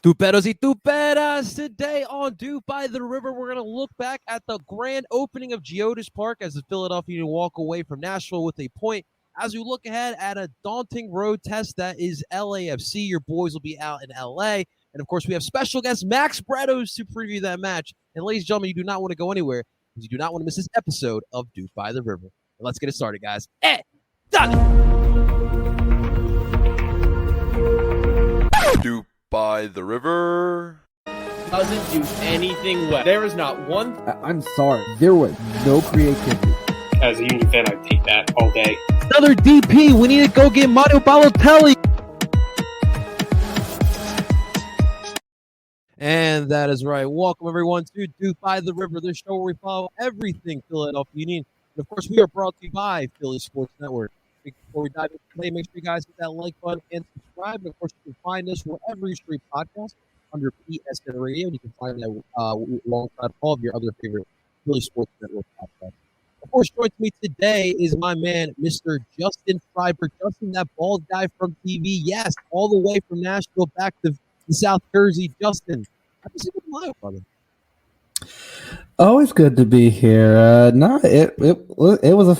Tuperos y tuperas, today on Duke by the River, we're going to look back at the grand opening of Geodis Park as the Philadelphia Union walk away from Nashville with a point. As we look ahead at a daunting road test that is LAFC, your boys will be out in LA. And of course, we have special guest Max Bretos to preview that match. And ladies and gentlemen, you do not want to go anywhere because you do not want to miss this episode of Duke by the River. Let's get it started, guys. Duke by the River doesn't do anything well. There is not one. I'm sorry. There was no creativity. As a Union fan, I take that all day. Another DP. We need to go get Mario Balotelli. And that is right. Welcome, everyone, to Duke by the River, the show where we follow everything Philadelphia Union. And, of course, we are brought to you by Philly Sports Network. Before we dive into today, make sure you guys hit that like button and subscribe. And, of course, you can find us wherever you stream podcasts under PSN Radio. And you can find that alongside all of your other favorite Philly Sports Network podcasts. Of course, joining me today is my man, Mr. Justin Freiberg. Justin, that bald guy from TV. Yes, all the way from Nashville back to South Jersey. Justin, happy to see you live, brother. Always good to be here. It was a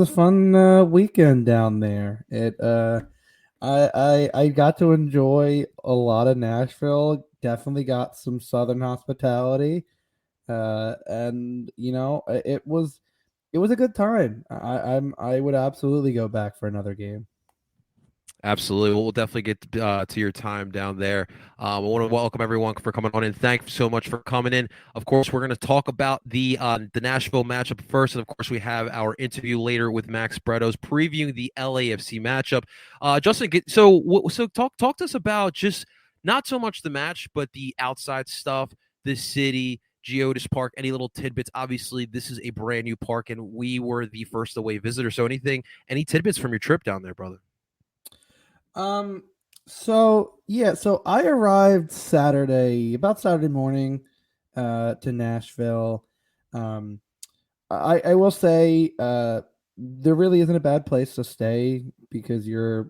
fun weekend down there. I got to enjoy a lot of Nashville. Definitely got some Southern hospitality, and it was a good time. I would absolutely go back for another game. Absolutely. We'll definitely get to your time down there. I want to welcome everyone for coming on, and thank you so much for coming in. Of course, we're going to talk about the Nashville matchup first, and of course, we have our interview later with Max Bretos previewing the LAFC matchup. Justin, so talk to us about just not so much the match, but the outside stuff, the city, Geodis Park, any little tidbits. Obviously, this is a brand new park, and we were the first away visitor. So any tidbits from your trip down there, brother? So I arrived Saturday morning, to Nashville. I will say, there really isn't a bad place to stay because you're,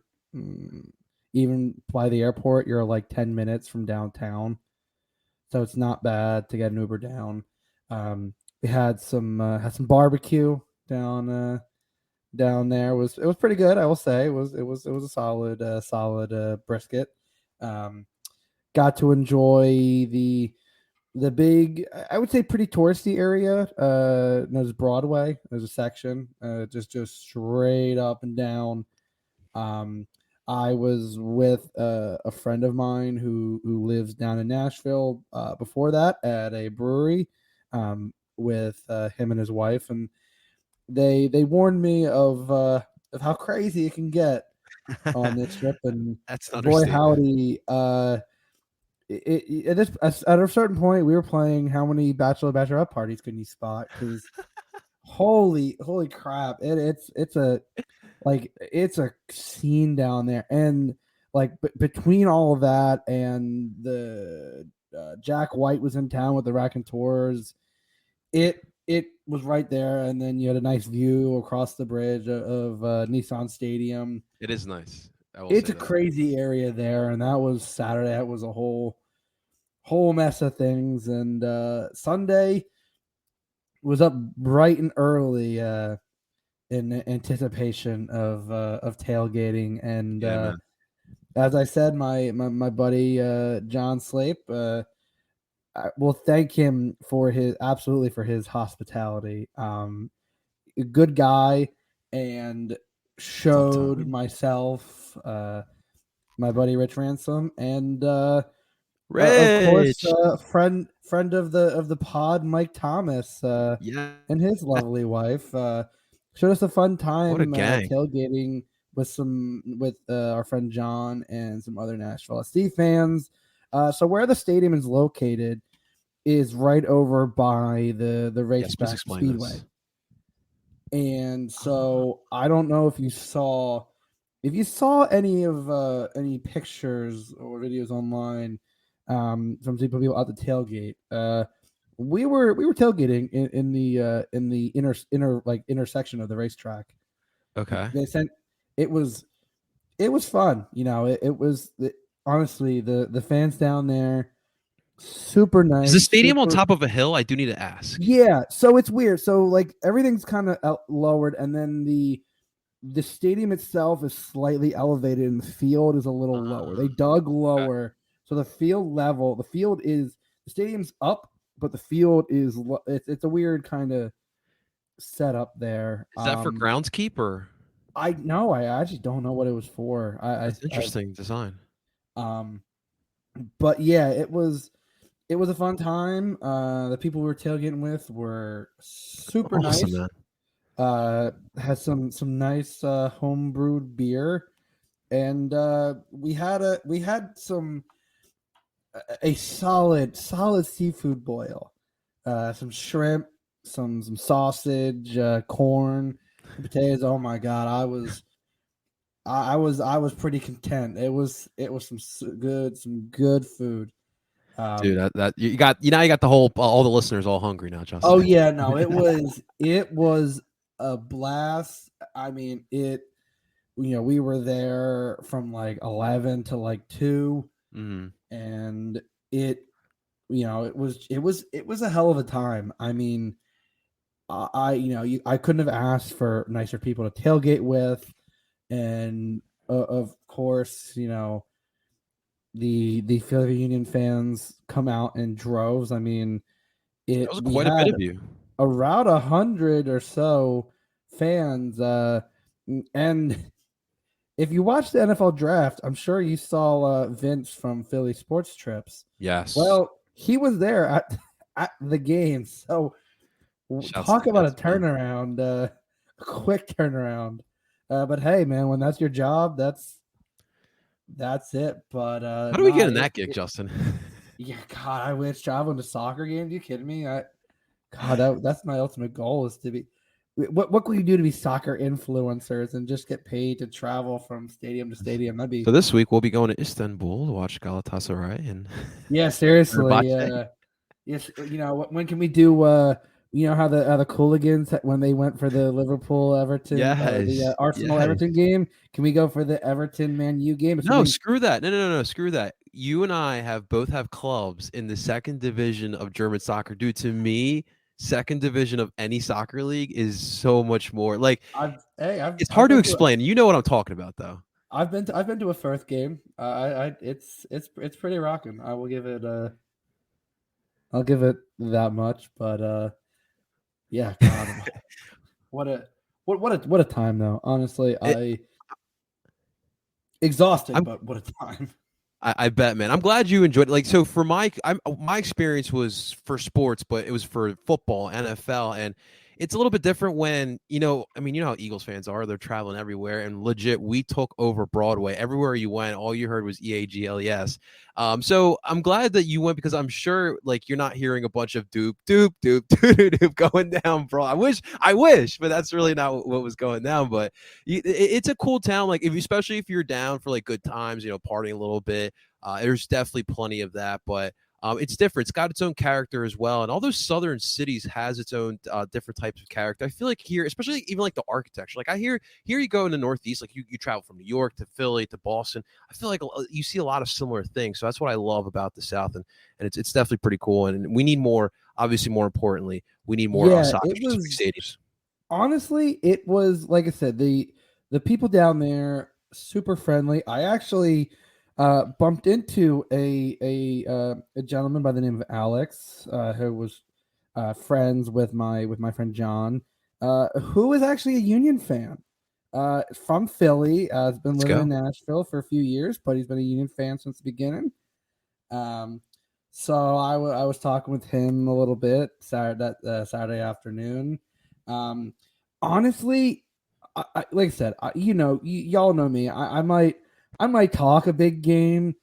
even by the airport, you're like 10 minutes from downtown. So it's not bad to get an Uber down. We had some barbecue down there. It was pretty good. I will say it was a solid brisket. Got to enjoy the big, I would say, pretty touristy area. There's Broadway. There's a section just straight up and down. I was with a friend of mine who lives down in Nashville before that at a brewery with him and his wife, and they warned me of how crazy it can get on this trip, and That's boy howdy, at a certain point we were playing how many bachelorette parties can you spot, because holy crap, it's a scene down there, and like between all of that and the Jack White was in town with the Raconteurs, it was right there, and then you had a nice view across the bridge of Nissan Stadium. It is nice. It's a crazy area there, and that was Saturday. That was a whole mess of things, and Sunday was up bright and early in anticipation of tailgating, and as I said, my buddy John Slape. I will thank him for his hospitality. A good guy, and showed myself, my buddy Rich Ransom, and of course, friend of the pod, Mike Thomas, and his lovely wife, showed us a fun time tailgating with our friend John and some other Nashville SC fans. So where the stadium is located is right over by the racetrack speedway. And so I don't know if you saw any pictures or videos online from some people at the tailgate. We were tailgating in the intersection of the racetrack. Okay. It was fun. It was honestly, the fans down there, super nice. Is the stadium on super- top of a hill? I do need to ask. Yeah, so it's weird. So like everything's kind of lowered, and then the stadium itself is slightly elevated, and the field is a little lower. They dug lower, so the field is the stadium's up, but the field is it's a weird kind of setup there. Is that for groundskeep or? I actually don't know what it was for. That's interesting design. But yeah, it was a fun time. The people we were tailgating with were super Awesome, nice. man. Had some nice home brewed beer, and we had some a solid seafood boil, some shrimp, some sausage, corn, potatoes. Oh my god, I was pretty content. It was some good food. Dude, that you got the whole all the listeners all hungry now, Justin. Oh yeah, no, it was a blast. I mean, we were there from like 11 to like 2, and it was a hell of a time. I mean, I couldn't have asked for nicer people to tailgate with, and of course, the Philly Union fans come out in droves. I mean, That was quite a bit of you. Around 100 or so fans, and if you watched the NFL draft, I'm sure you saw Vince from Philly Sports Trips. Yes. Well, he was there at the game. So talk about a turnaround, a quick turnaround. But hey, man, when that's your job, that's it. But how do we get in that gig, Justin? Yeah, God, I wish traveling to soccer games. You kidding me? That's my ultimate goal is to be. What can we do to be soccer influencers and just get paid to travel from stadium to stadium? That'd be. So this week we'll be going to Istanbul to watch Galatasaray and. Yeah, seriously. Yes, when can we do? How the Cooligans when they went for the Liverpool Everton, the Arsenal Everton game. Can we go for the Everton Man U game? No, screw that. No, screw that. You and I both have clubs in the second division of German soccer. Dude, to me, second division of any soccer league is so much more. Like, it's hard to explain. You know what I'm talking about, though. I've been to a Firth game. It's pretty rocking. I will give it I'll give it that much, but yeah, God, what a time though. Honestly, exhausted, but what a time. I bet, man. I'm glad you enjoyed it. Like, so for my experience was for sports, but it was for football, NFL, and it's a little bit different when, how Eagles fans are. They're traveling everywhere, and legit, we took over Broadway. Everywhere you went, all you heard was EAGLES. So I'm glad that you went because I'm sure, like, you're not hearing a bunch of doop, doop, doop, doop, doop, doop going down, bro. I wish, but that's really not what was going down. But it's a cool town, like, especially if you're down for, like, good times, partying a little bit. There's definitely plenty of that, but it's different. It's got its own character as well. And all those southern cities has its own different types of character. I feel like here, especially even like the architecture, like here you go in the Northeast, like you travel from New York to Philly to Boston. I feel like you see a lot of similar things. So that's what I love about the South. And it's definitely pretty cool. And we need more, obviously more importantly, we need more soccer stadiums. Honestly, it was, like I said, the people down there, super friendly. I actually bumped into a gentleman by the name of Alex, who was friends with my friend John, who is actually a Union fan, from Philly. Has been living in Nashville for a few years, but he's been a Union fan since the beginning. So I was talking with him a little bit Saturday afternoon. Honestly, I like I said, y'all know me. I might talk a big game,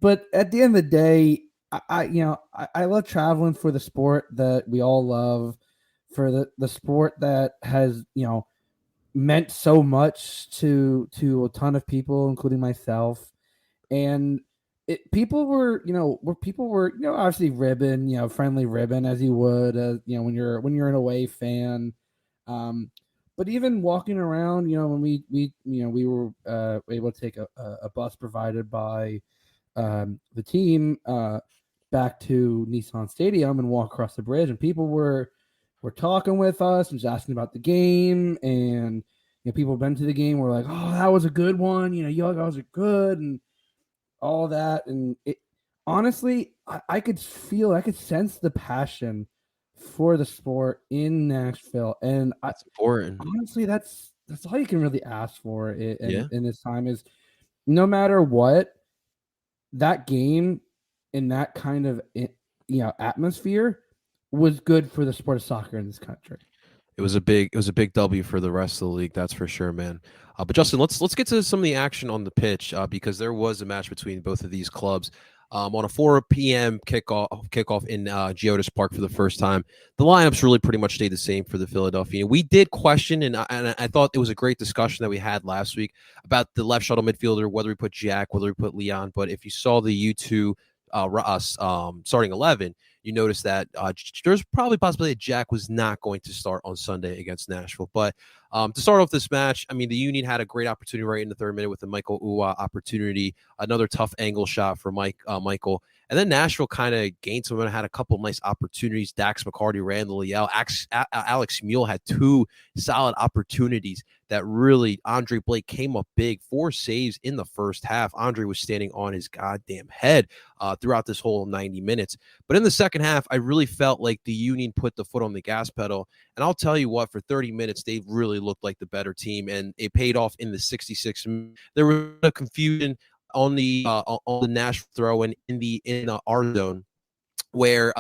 but at the end of the day, I love traveling for the sport that we all love, for the sport that has, meant so much to a ton of people, including myself. And people were obviously ribbing, friendly ribbon as you would, when you're an away fan. But even walking around, when we were able to take a bus provided by the team back to Nissan Stadium and walk across the bridge, and people were talking with us and just asking about the game, and people have been to the game were like, oh, that was a good one, you guys are good and all that. And it honestly, I could sense the passion for the sport in Nashville, and That's important. honestly, that's all you can really ask for Yeah. in this time is no matter what, that game in that kind of atmosphere was good for the sport of soccer in this country. It was a big W for the rest of the league, that's for sure, man. But Justin, let's get to some of the action on the pitch because there was a match between both of these clubs on a 4 p.m. kickoff in Geodis Park for the first time. The lineups really pretty much stayed the same for the Philadelphia. We did question, and I thought it was a great discussion that we had last week about the left shuttle midfielder, whether we put Jack, whether we put Leon. But if you saw the U2 starting 11, you notice that there's probably a possibility that Jack was not going to start on Sunday against Nashville. But to start off this match, I mean, the Union had a great opportunity right in the third minute with the Michael Uwa opportunity, another tough angle shot for Michael. And then Nashville kind of gained some and had a couple of nice opportunities. Dax McCarty, Randall Leal, Alex Mule had two solid opportunities that really Andre Blake came up big. 4 saves in the first half. Andre was standing on his goddamn head throughout this whole 90 minutes. But in the second half, I really felt like the Union put the foot on the gas pedal. And I'll tell you what, for 30 minutes, they really looked like the better team, and it paid off in the 66th minute. There was a confusion on the Nashville throw in our zone where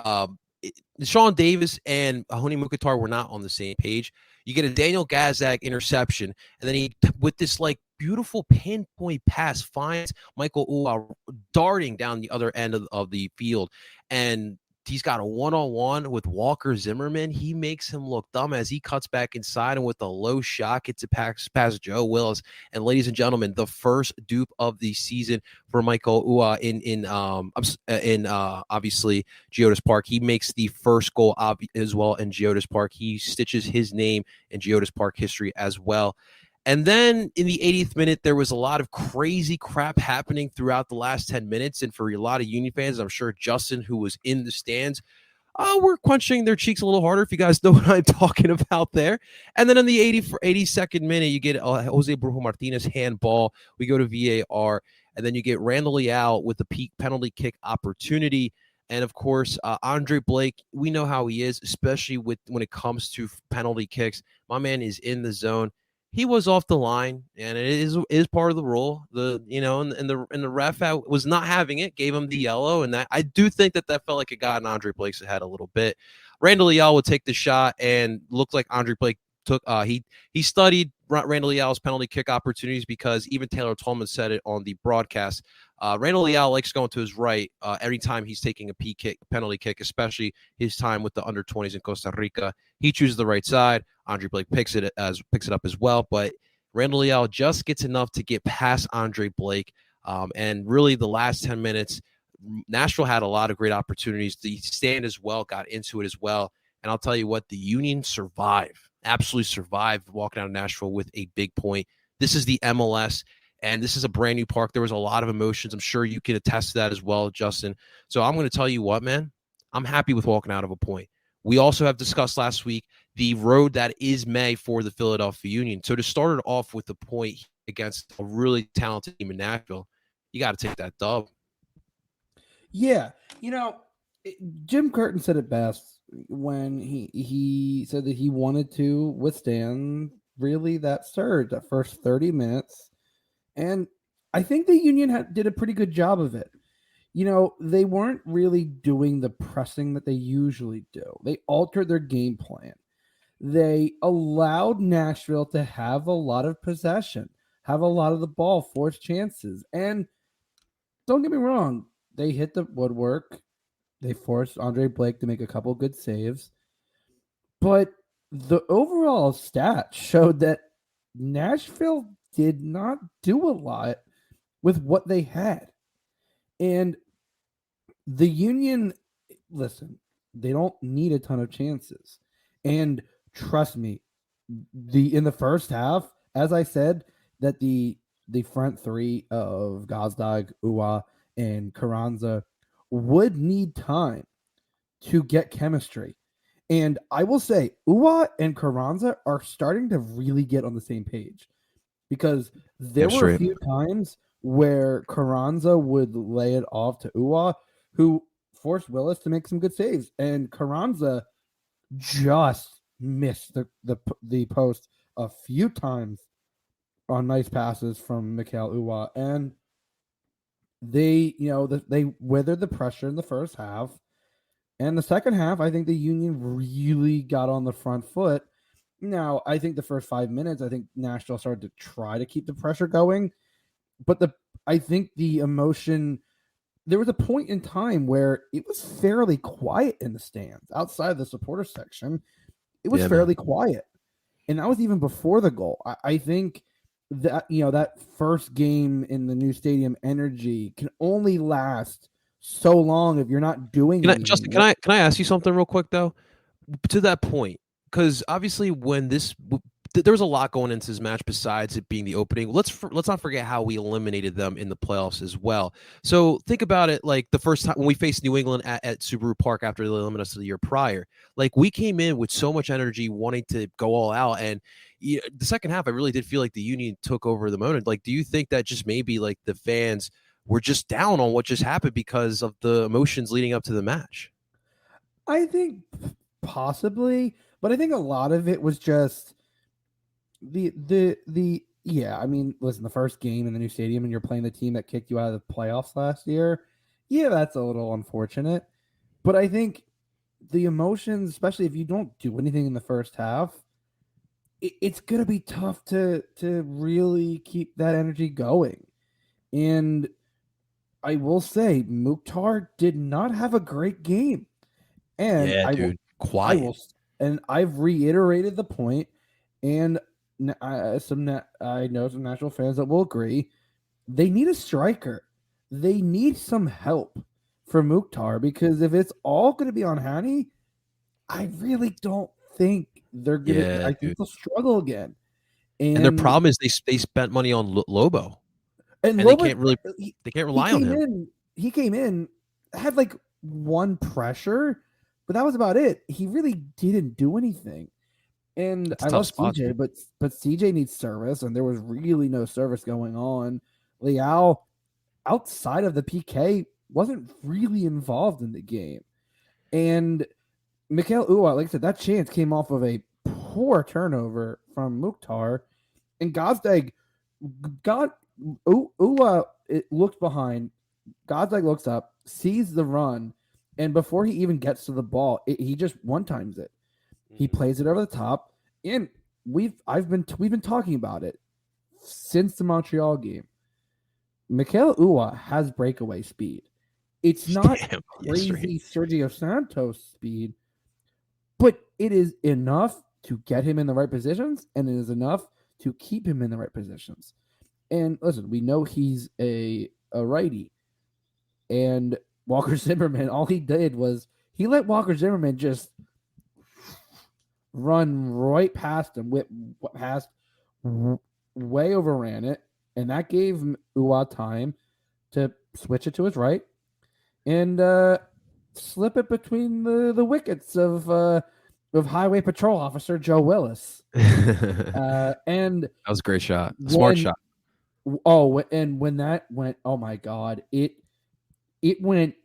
Sean Davis and Honi Mukhtar were not on the same page. You get a Daniel Gazak interception, and then he, with this like beautiful pinpoint pass, finds Michael Uwa darting down the other end of the field, and he's got a one-on-one with Walker Zimmerman. He makes him look dumb as he cuts back inside, and with a low shot gets it past Joe Willis. And ladies and gentlemen, the first dupe of the season for Michael Uwa in obviously Geodis Park. He makes the first goal as well in Geodis Park. He stitches his name in Geodis Park history as well. And then in the 80th minute, there was a lot of crazy crap happening throughout the last 10 minutes. And for a lot of Union fans, I'm sure Justin, who was in the stands, we're quenching their cheeks a little harder, if you guys know what I'm talking about there. And then in the 82nd minute, you get Jose Brujo Martinez handball. We go to VAR. And then you get Randall Leal with the peak penalty kick opportunity. And, of course, Andre Blake, we know how he is, especially when it comes to penalty kicks. My man is in the zone. He was off the line, and it is part of the rule. And the ref was not having it, gave him the yellow, and that I do think that felt like it got in Andre Blake's head a little bit. Randall Leal would take the shot, and looked like Andre Blake took. He studied Randall Leal's penalty kick opportunities because even Taylor Tolman said it on the broadcast. Randall Leal likes going to his right every time he's taking a penalty kick, especially his time with the under-20s in Costa Rica. He chooses the right side. Andre Blake picks it up as well, but Randall Leal just gets enough to get past Andre Blake. And really, the last 10 minutes, Nashville had a lot of great opportunities. The stand as well got into it as well. And I'll tell you what, the Union absolutely survived walking out of Nashville with a big point. This is the MLS, and this is a brand new park. There was a lot of emotions. I'm sure you can attest to that as well, Justin. So I'm going to tell you what, man, I'm happy with walking out of a point. We also have discussed last week the road that is May for the Philadelphia Union. So to start it off with the point against a really talented team in Nashville, you got to take that dub. Yeah. Jim Curtin said it best when he said that he wanted to withstand really that surge, that first 30 minutes. And I think the Union did a pretty good job of it. They weren't really doing the pressing that they usually do. They altered their game plan. They allowed Nashville to have a lot of possession, have a lot of the ball, force chances. And don't get me wrong, they hit the woodwork. They forced Andre Blake to make a couple good saves. But the overall stats showed that Nashville did not do a lot with what they had. And the Union, listen, they don't need a ton of chances. And trust me, in the first half, as I said, that the front three of Gazdag, Uwa, and Carranza would need time to get chemistry. And I will say, Ua and Carranza are starting to really get on the same page, because there were a few times where Carranza would lay it off to Ua, who forced Willis to make some good saves, and Carranza just missed the post a few times on nice passes from Mikel Ua, and they weathered the pressure in the first half. And the second half, I think the Union really got on the front foot. Now, I think the first 5 minutes, I think Nashville started to try to keep the pressure going. But I think the emotion, there was a point in time where it was fairly quiet in the stands. Outside the supporter section, it was fairly quiet. And that was even before the goal. I think that, that first game in the new stadium energy can only last so long if you're not doing Justin, can I ask you something real quick though? To that point, because obviously when there was a lot going into this match besides it being the opening. Let's not forget how we eliminated them in the playoffs as well. So think about it, like the first time when we faced New England at Subaru Park after they eliminated us the year prior. Like, we came in with so much energy, wanting to go all out, and the second half, I really did feel like the Union took over the moment. Like, do you think that just maybe like the fans were just down on what just happened because of the emotions leading up to the match? I think possibly, but I think a lot of it was just yeah. I mean, listen, the first game in the new stadium and you're playing the team that kicked you out of the playoffs last year. Yeah, that's a little unfortunate. But I think the emotions, especially if you don't do anything in the first half, it's going to be tough to really keep that energy going. And I will say, Mukhtar did not have a great game. And quiet. And I've reiterated the point, and I know some Nashville fans that will agree. They need a striker. They need some help for Mukhtar, because if it's all going to be on Hani, I really don't think they're going to. I think they'll struggle again. And their problem is they spent money on Lobo. And Lobo, they can't rely on him. He came in, had like one pressure, but that was about it. He really didn't do anything. And I love CJ, but CJ needs service, and there was really no service going on. Leao, outside of the PK, wasn't really involved in the game. And Mikel Ua, like I said, that chance came off of a poor turnover from Mukhtar, and Gazdag Ua looks behind. Gazdag looks up, sees the run, and before he even gets to the ball, he just one-times it. He plays it over the top, and we've been talking about it since the Montreal game. Mikel Ua has breakaway speed. It's not crazy Sergio Santos speed, but it is enough to get him in the right positions, and it is enough to keep him in the right positions. And listen, we know he's a righty, and Walker Zimmerman, all he did was he let Walker Zimmerman just run right past him, way overran it, and that gave Ua time to switch it to his right and slip it between the wickets of Highway Patrol Officer Joe Willis. And that was a great shot, smart shot. Oh, and when that went, oh my God, it went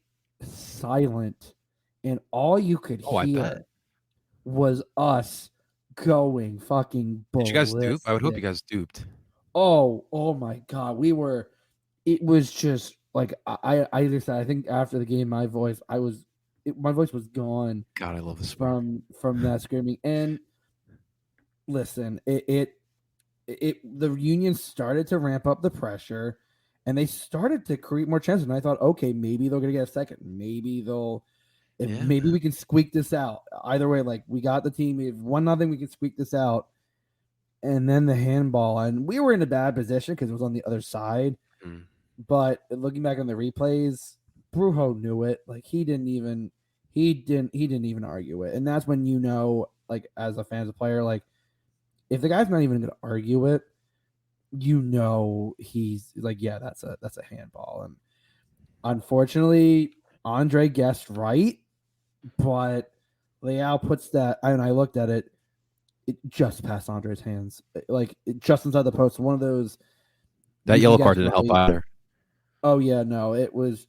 silent, and all you could hear was us going fucking ballistic. Did you guys dupe? I would hope you guys duped. Oh my God, it was just like I think after the game, my voice was gone. God, I love this from that screaming. And listen, the Union started to ramp up the pressure, and they started to create more chances. And I thought, okay, maybe they're going to get a second. Maybe maybe we can squeak this out. Either way, like, we got the team. If 1-0, we can squeak this out. And then the handball, and we were in a bad position because it was on the other side. But looking back on the replays, Brujo knew it. Like, he didn't even argue it. And that's when, like, as a fan, as a player, like, if the guy's not even going to argue it, he's like, yeah, that's a handball. And Unfortunately, Andre guessed right, but Leao puts that, and I looked at it, it just passed Andre's hands, like just inside the post. One of those. That He yellow guessed card didn't help right. either. Oh yeah, no, it was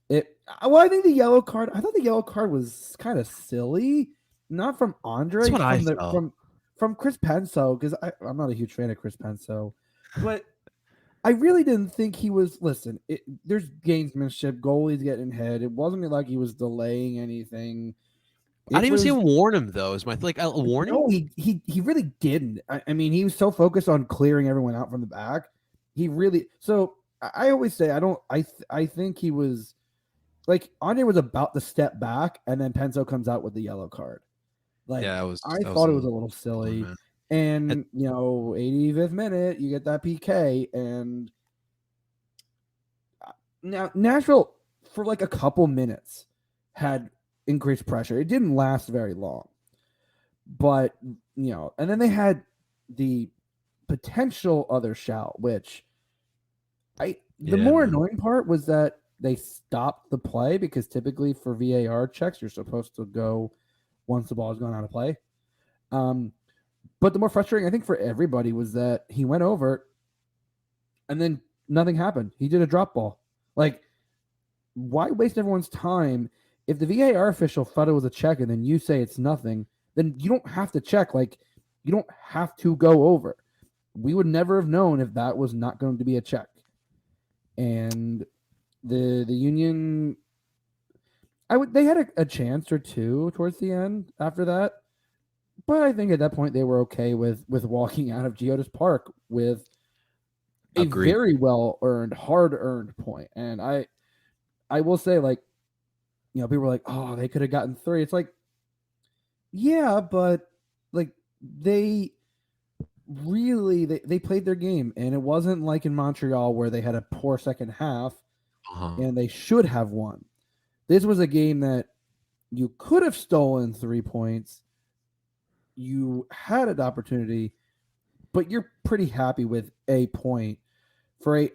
it. Well, I think the yellow card. I thought the yellow card was kind of silly, not from Andre, That's what I from the felt. from Chris Penso, because I'm not a huge fan of Chris Penso, but I really didn't think he was. Listen, there's gamesmanship. Goalies getting hit. It wasn't like he was delaying anything. I didn't It even see was him warn him though. Is my like a warning? no, he really didn't. I mean, he was so focused on clearing everyone out from the back. He really. So I always say I don't. I think he was like Andre was about to step back, and then Penso comes out with the yellow card. Like Yeah, I that thought it was a a little silly. man. And 85th minute, you get that PK, and now Nashville for like a couple minutes had increased pressure. It didn't last very long, but and then they had the potential other shout, which the more Man. annoying part was that they stopped the play because typically for VAR checks, you're supposed to go once the ball has gone out of play. But the more frustrating, I think, for everybody was that he went over and then nothing happened. He did a drop ball. Like, why waste everyone's time? If the VAR official thought it was a check and then you say it's nothing, then you don't have to check. Like, you don't have to go over. We would never have known if that was not going to be a check. And the Union, they had a chance or two towards the end after that, but I think at that point they were okay with walking out of Geodis Park with a Agreed. very well earned, hard earned point. And I will say, like, people were like, oh, they could have gotten 3. It's like, yeah, but like they really they played their game, and it wasn't like in Montreal where they had a poor second half and they should have won. This was a game that you could have stolen 3 points. You had an opportunity, but you're pretty happy with a point.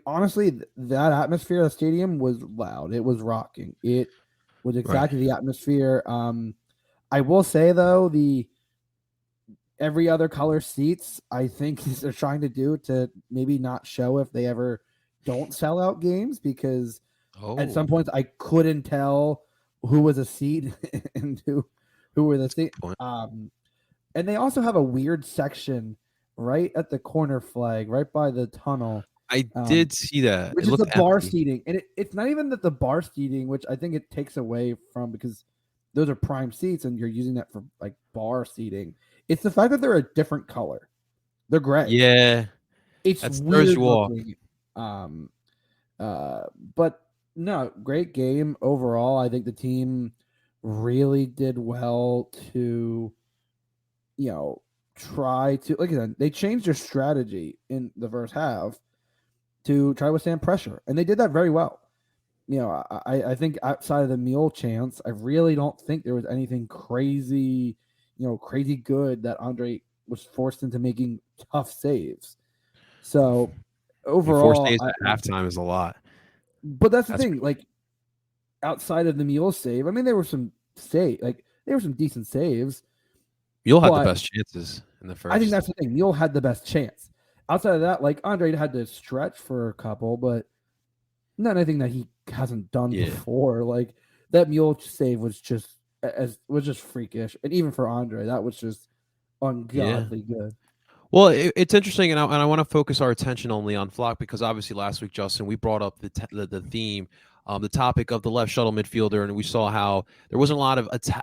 Honestly, that atmosphere of the stadium was loud. It was rocking. It was exactly the atmosphere. I will say though, the every other color seats, I think they're trying to do to maybe not show if they ever don't sell out games, because at some points I couldn't tell who was a seat and who were the seat. And they also have a weird section right at the corner flag, right by the tunnel. I did see that. Which is the bar seating. And it's not even that the bar seating, which I think it takes away from, because those are prime seats and you're using that for like bar seating. It's the fact that they're a different color. They're gray. Yeah. It's weird looking. But no, great game overall. I think the team really did well to, try to, like I said, they changed their strategy in the first half to try to withstand pressure, and they did that very well. I think outside of the mule chance, I really don't think there was anything crazy, crazy good that Andre was forced into making tough saves. So overall, 4 saves at halftime is a lot. But that's the thing. Like, outside of the mule save, I mean, there were some decent saves. Mule had the best chances in the first. I think that's the thing. Mule had the best chance. Outside of that, like, Andre had to stretch for a couple, but not anything that he hasn't done before. Like, that Mule save was just freakish, and even for Andre, that was just ungodly good. Well, it's interesting, and I want to focus our attention only on Flock, because obviously last week, Justin, we brought up the theme, the topic of the left shuttle midfielder, and we saw how there wasn't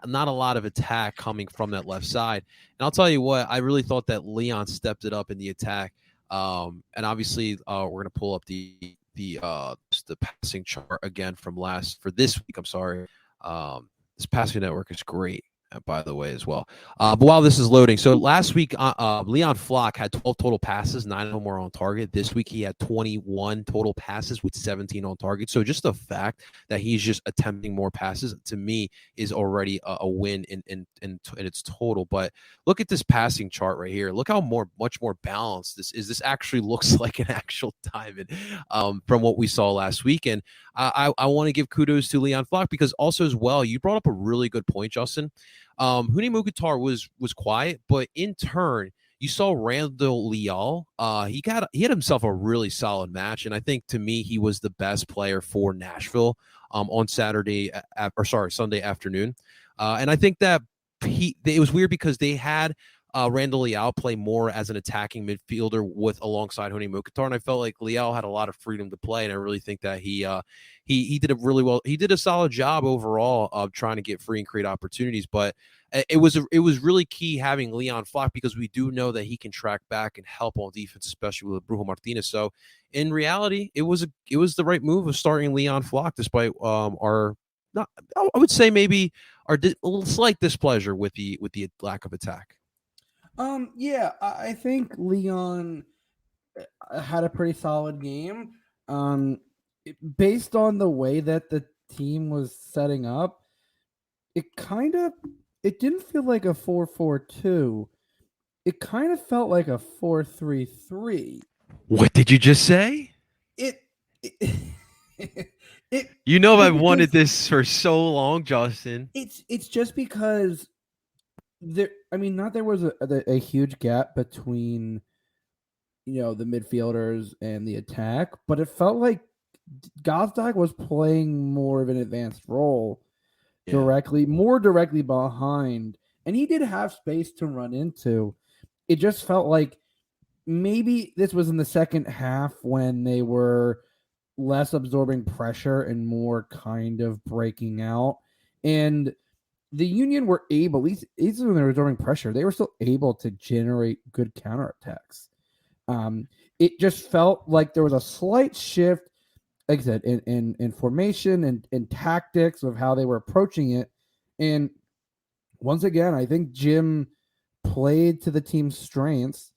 not a lot of attack coming from that left side. And I'll tell you what, I really thought that Leon stepped it up in the attack. And obviously, we're going to pull up the passing chart again for this week. I'm sorry. This passing network is great. by the way, as well. But while this is loading, so last week, Leon Flock had 12 total passes, 9 of them were on target. This week, he had 21 total passes with 17 on target. So just the fact that he's just attempting more passes, to me, is already a win in its total. But look at this passing chart right here. Look how much more balanced this is. This actually looks like an actual diamond from what we saw last week. And I want to give kudos to Leon Flock because also as well, you brought up a really good point, Justin. Huni Mukhtar was quiet, but in turn, you saw Randall Leal. He had himself a really solid match, and I think to me he was the best player for Nashville on Sunday afternoon. And I think that it was weird because they had Randall Leal play more as an attacking midfielder alongside Huni Mukhtar, and I felt like Leal had a lot of freedom to play, and I really think that he did a really well. He did a solid job overall of trying to get free and create opportunities, but it was really key having Leon Flock because we do know that he can track back and help on defense, especially with Brujo Martinez. So in reality, it was the right move of starting Leon Flock despite I would say maybe our slight displeasure with the lack of attack. Yeah, I think Leon had a pretty solid game. Based on the way that the team was setting up, it didn't feel like a 4-4-2. It kind of felt like a 4-3-3. What did you just say? I've wanted this for so long, Justin. It's just because there was a huge gap between the midfielders and the attack, but it felt like Gazdag was playing more of an advanced role, more directly behind, and he did have space to run into. It just felt like maybe this was in the second half when they were less absorbing pressure and more kind of breaking out, and the Union were able, at least when they were absorbing pressure, they were still able to generate good counterattacks. It just felt like there was a slight shift, like I said, in formation and in tactics of how they were approaching it. And once again, I think Jim played to the team's strengths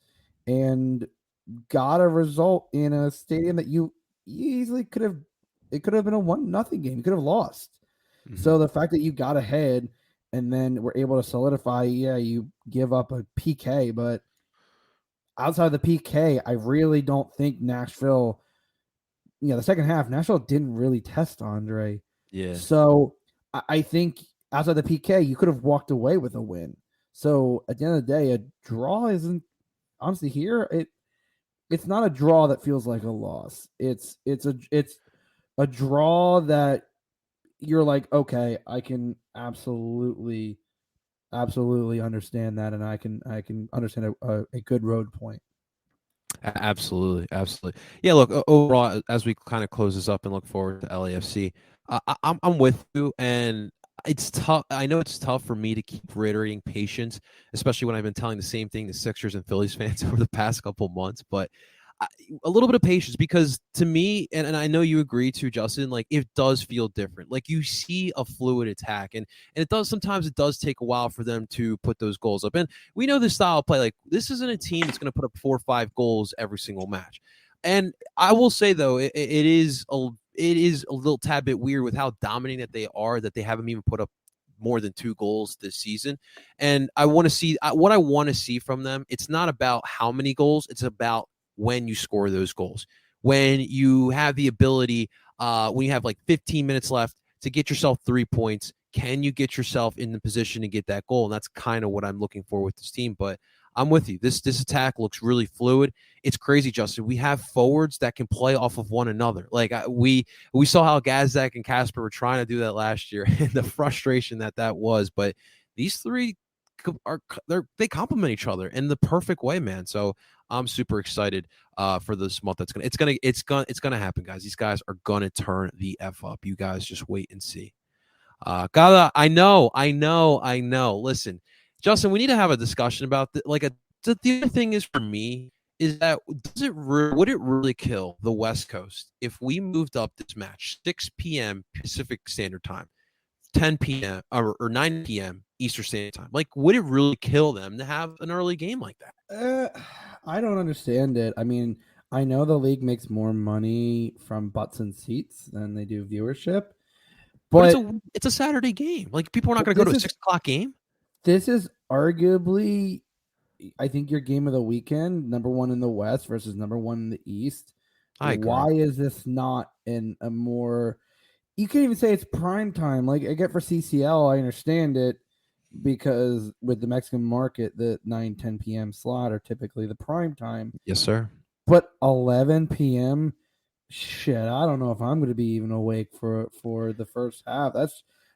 and got a result in a stadium that you easily could have been a 1-0 game. You could have lost. Mm-hmm. So the fact that you got ahead and then were able to solidify, you give up a PK, but outside of the PK, I really don't think Nashville, the second half, Nashville didn't really test Andre. Yeah. So I think outside the PK, you could have walked away with a win. So at the end of the day, a draw isn't, honestly, here, it's not a draw that feels like a loss. It's a draw that you're like, okay, I can absolutely understand that, and I can understand a good road point. Absolutely. Yeah, look, overall, as we kind of close this up and look forward to LAFC, I'm with you, and it's tough. I know it's tough for me to keep reiterating patience, especially when I've been telling the same thing to Sixers and Phillies fans over the past couple months, but a little bit of patience, because to me, and I know you agree too, Justin, like it does feel different. Like you see a fluid attack, and sometimes it does take a while for them to put those goals up. And we know this style of play, like this isn't a team that's going to put up 4 or 5 goals every single match. And I will say though, it is a little tad bit weird with how dominating that they are, that they haven't even put up more than 2 goals this season. And I want to see what I want to see from them. It's not about how many goals, it's about when you score those goals, when you have the ability, when you have like 15 minutes left to get yourself 3 points, can you get yourself in the position to get that goal? And that's kind of what I'm looking for with this team. But I'm with you. This attack looks really fluid. It's crazy, Justin. We have forwards that can play off of one another. Like we saw how Gazdak and Casper were trying to do that last year, and the frustration that was. But these three they complement each other in the perfect way, man. So I'm super excited for this month. It's gonna happen, guys. These guys are gonna turn the F up. You guys just wait and see. I know. Listen, Justin, we need to have a discussion about the other thing is for me is that would it really kill the West Coast if we moved up this match 6 p.m. Pacific Standard Time 10 p.m. or 9 p.m. Eastern Standard Time. Like, would it really kill them to have an early game like that? I don't understand it. I mean, I know the league makes more money from butts and seats than they do viewership, But but it's a Saturday game. Like, people are not going to But go to a this is- 6 o'clock game. this is arguably, I think, your game of the weekend, number one in the West versus number one in the East. I agree. Why is this not in a more? You can't even say it's prime time. Like, I get for CCL, I understand it because with the Mexican market, the 9-10 p.m. slot are typically the prime time. Yes, sir. But 11 p.m. Shit, I don't know if I'm going to be even awake for the first half.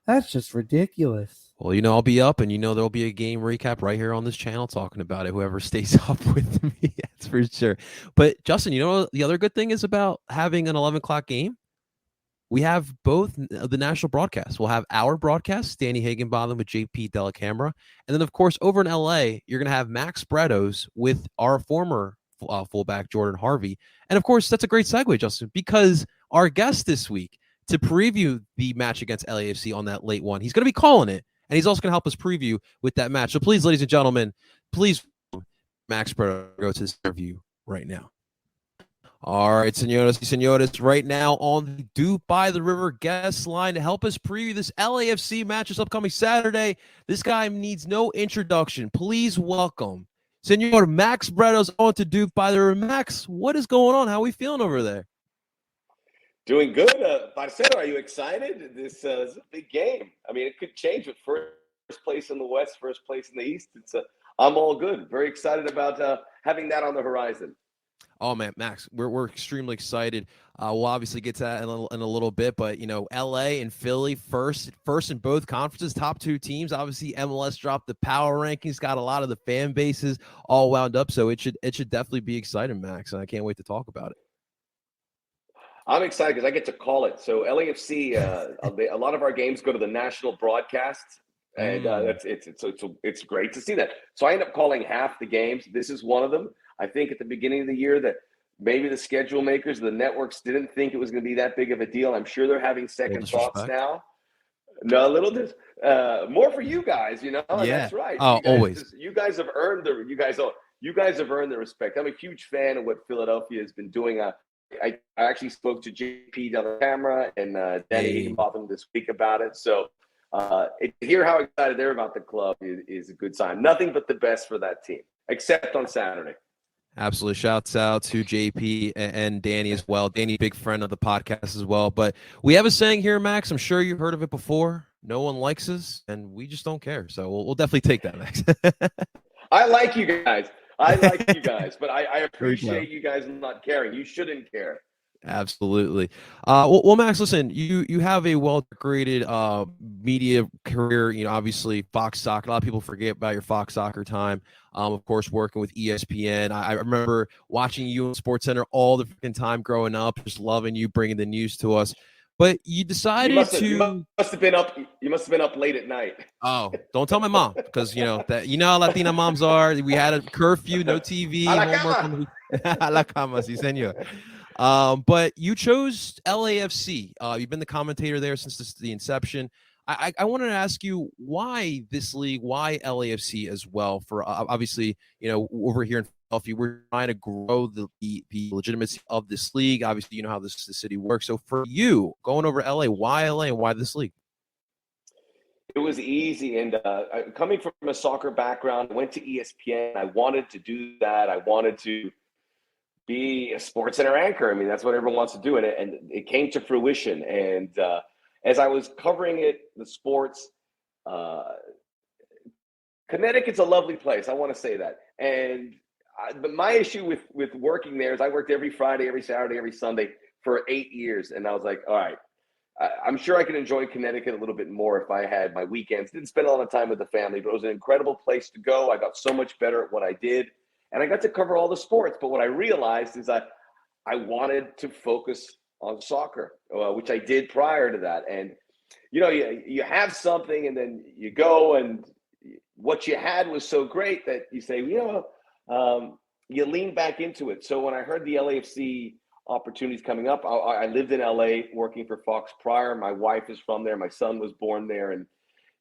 That's just ridiculous. Well, I'll be up, and there'll be a game recap right here on this channel talking about it. Whoever stays up with me, that's for sure. But Justin, the other good thing is about having an 11 o'clock game. We have both the national broadcasts. We'll have our broadcast, Danny Higginbotham with JP Delacamera, and then of course over in LA, you're going to have Max Bretos with our former fullback Jordan Harvey, and of course that's a great segue, Justin, because our guest this week to preview the match against LAFC on that late one, he's going to be calling it. And he's also going to help us preview with that match. So please, ladies and gentlemen, please, Max Bretos, go to this interview right now. All right, senores, right now on the Duke by the River guest line to help us preview this LAFC match this upcoming Saturday. This guy needs no introduction. Please welcome Senor Max Bretos on to Duke by the River. Max, what is going on? How are we feeling over there? Doing good. Parcero, are you excited? This is a big game. I mean, it could change with first place in the West, first place in the East. I'm all good. Very excited about having that on the horizon. Oh, man, Max, we're extremely excited. We'll obviously get to that in a little bit, but, LA and Philly first in both conferences, top two teams. Obviously, MLS dropped the power rankings, got a lot of the fan bases all wound up, so it should definitely be exciting, Max, and I can't wait to talk about it. I'm excited because I get to call it. So LAFC, a lot of our games go to the national broadcast, and it's great to see that. So I end up calling half the games. This is one of them. I think at the beginning of the year that maybe the schedule makers, the networks didn't think it was going to be that big of a deal. I'm sure they're having second thoughts now. No, a little more for you guys, Yeah. That's right. Always. You guys have earned the respect. I'm a huge fan of what Philadelphia has been doing. I actually spoke to JP Delacamera and Danny Higginbotham this week about it. So to hear how excited they're about the club is a good sign. Nothing but the best for that team, except on Saturday. Absolutely. Shouts out to JP and Danny as well. Danny, big friend of the podcast as well. But we have a saying here, Max. I'm sure you've heard of it before. No one likes us, and we just don't care. So we'll definitely take that, Max. I like you guys. But I appreciate you guys not caring. You shouldn't care. Absolutely. Well, Max, listen, you have a well-decorated media career. Obviously Fox Soccer. A lot of people forget about your Fox Soccer time. Of course, working with ESPN. I remember watching you on SportsCenter all the freaking time growing up, just loving you bringing the news to us. But you decided you must have been up. You must have been up late at night. Oh, don't tell my mom, because that how Latina moms are. We had a curfew, no TV, homework. A la cama, sí, señor. But you chose LAFC. You've been the commentator there since the inception. I wanted to ask you why this league, why LAFC as well? For obviously, over here in Philadelphia, we're trying to grow the legitimacy of this league. Obviously, you know how the city works. So for you, going over to LA and why this league? It was easy, and coming from a soccer background, I went to ESPN. I wanted to do that. I wanted to be a SportsCenter anchor. I mean, that's what everyone wants to do, and it came to fruition. And as I was covering the sports, Connecticut's a lovely place. I want to say that. But my issue with working there is I worked every Friday, every Saturday, every Sunday for 8 years, and I was like, all right, I'm sure I could enjoy Connecticut a little bit more if I had my weekends. Didn't spend a lot of time with the family, but it was an incredible place to go. I got so much better at what I did, and I got to cover all the sports. But what I realized is that I wanted to focus on soccer, which I did prior to that. And, you have something, and then you go, and what you had was so great that you say, you lean back into it. So when I heard the LAFC opportunities coming up. I lived in LA working for Fox prior. My wife is from there. My son was born there, and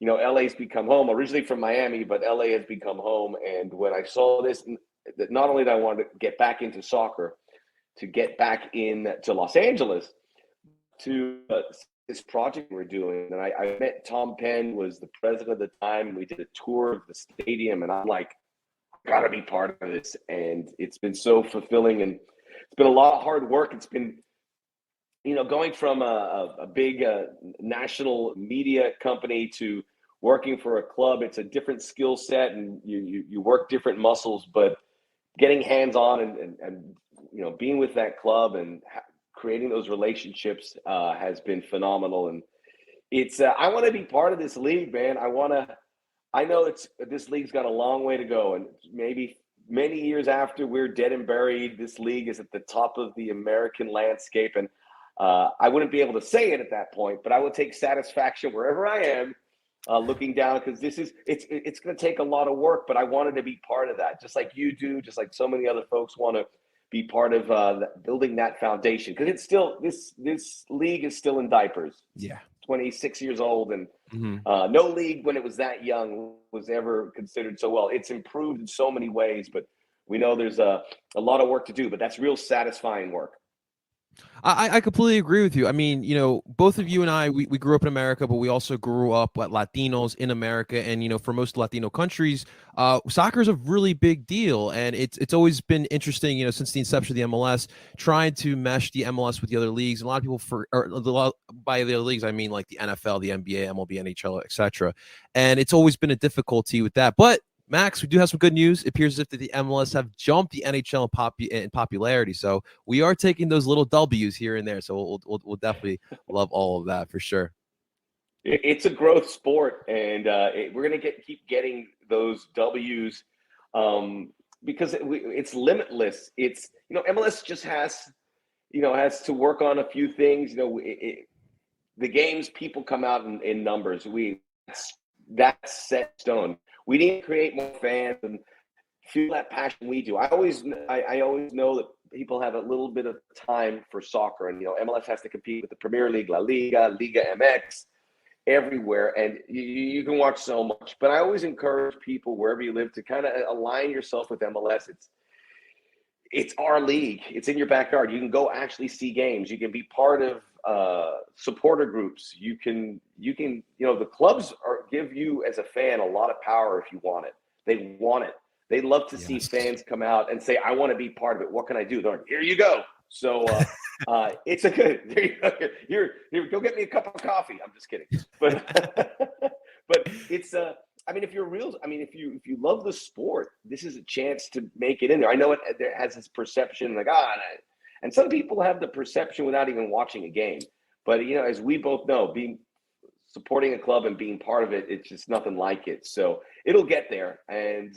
LA's become home. Originally from Miami, but LA has become home. And when I saw this, that not only did I want to get back into soccer, to get back into Los Angeles, to this project we're doing. And I met Tom Penn, was the president at the time. We did a tour of the stadium, and I'm like, got to be part of this. And it's been so fulfilling, and it's been a lot of hard work. It's been, going from a big national media company to working for a club. It's a different skill set, and you work different muscles, but getting hands-on and being with that club and creating those relationships has been phenomenal. And it's I want to be part of this league, man. I know this league's got a long way to go, and maybe many years after we're dead and buried, this league is at the top of the American landscape. And I wouldn't be able to say it at that point, but I would take satisfaction wherever I am, looking down, because it's going to take a lot of work. But I wanted to be part of that, just like you do, just like so many other folks want to be part of building that foundation, because it's still this league is still in diapers. Yeah. 26 years old, and no league when it was that young was ever considered so well. It's improved in so many ways, but we know there's a lot of work to do, but that's real satisfying work. I completely agree with you. I mean, both of you and I, we grew up in America, but we also grew up with Latinos in America. And, for most Latino countries, soccer is a really big deal. And it's always been interesting, since the inception of the MLS, trying to mesh the MLS with the other leagues. And a lot of people by the other leagues, I mean like the NFL, the NBA, MLB, NHL, etc. And it's always been a difficulty with that. But Max, we do have some good news. It appears as if the MLS have jumped the NHL in popularity. So we are taking those little W's here and there. So we'll definitely love all of that for sure. It's a growth sport, and we're going to keep getting those W's because it's limitless. It's MLS just has to work on a few things. The games, people come out in numbers. That's set in stone. We need to create more fans and feel that passion we do. I always know that people have a little bit of time for soccer, and MLS has to compete with the Premier League, La Liga, Liga MX, everywhere, and you can watch so much. But I always encourage people wherever you live to kind of align yourself with MLS. It's our league. It's in your backyard. You can go actually see games. You can be part of supporter groups. You can the clubs give you as a fan a lot of power if you want it. They want it. They love to see fans come out and say, I want to be part of it. What can I do? They're like, here you go. So it's a good, there you go. Here, go get me a cup of coffee. I'm just kidding. But it's if you love the sport, this is a chance to make it in there. I know it has this perception like, and some people have the perception without even watching a game. But, as we both know, supporting a club and being part of it, it's just nothing like it. So it'll get there. And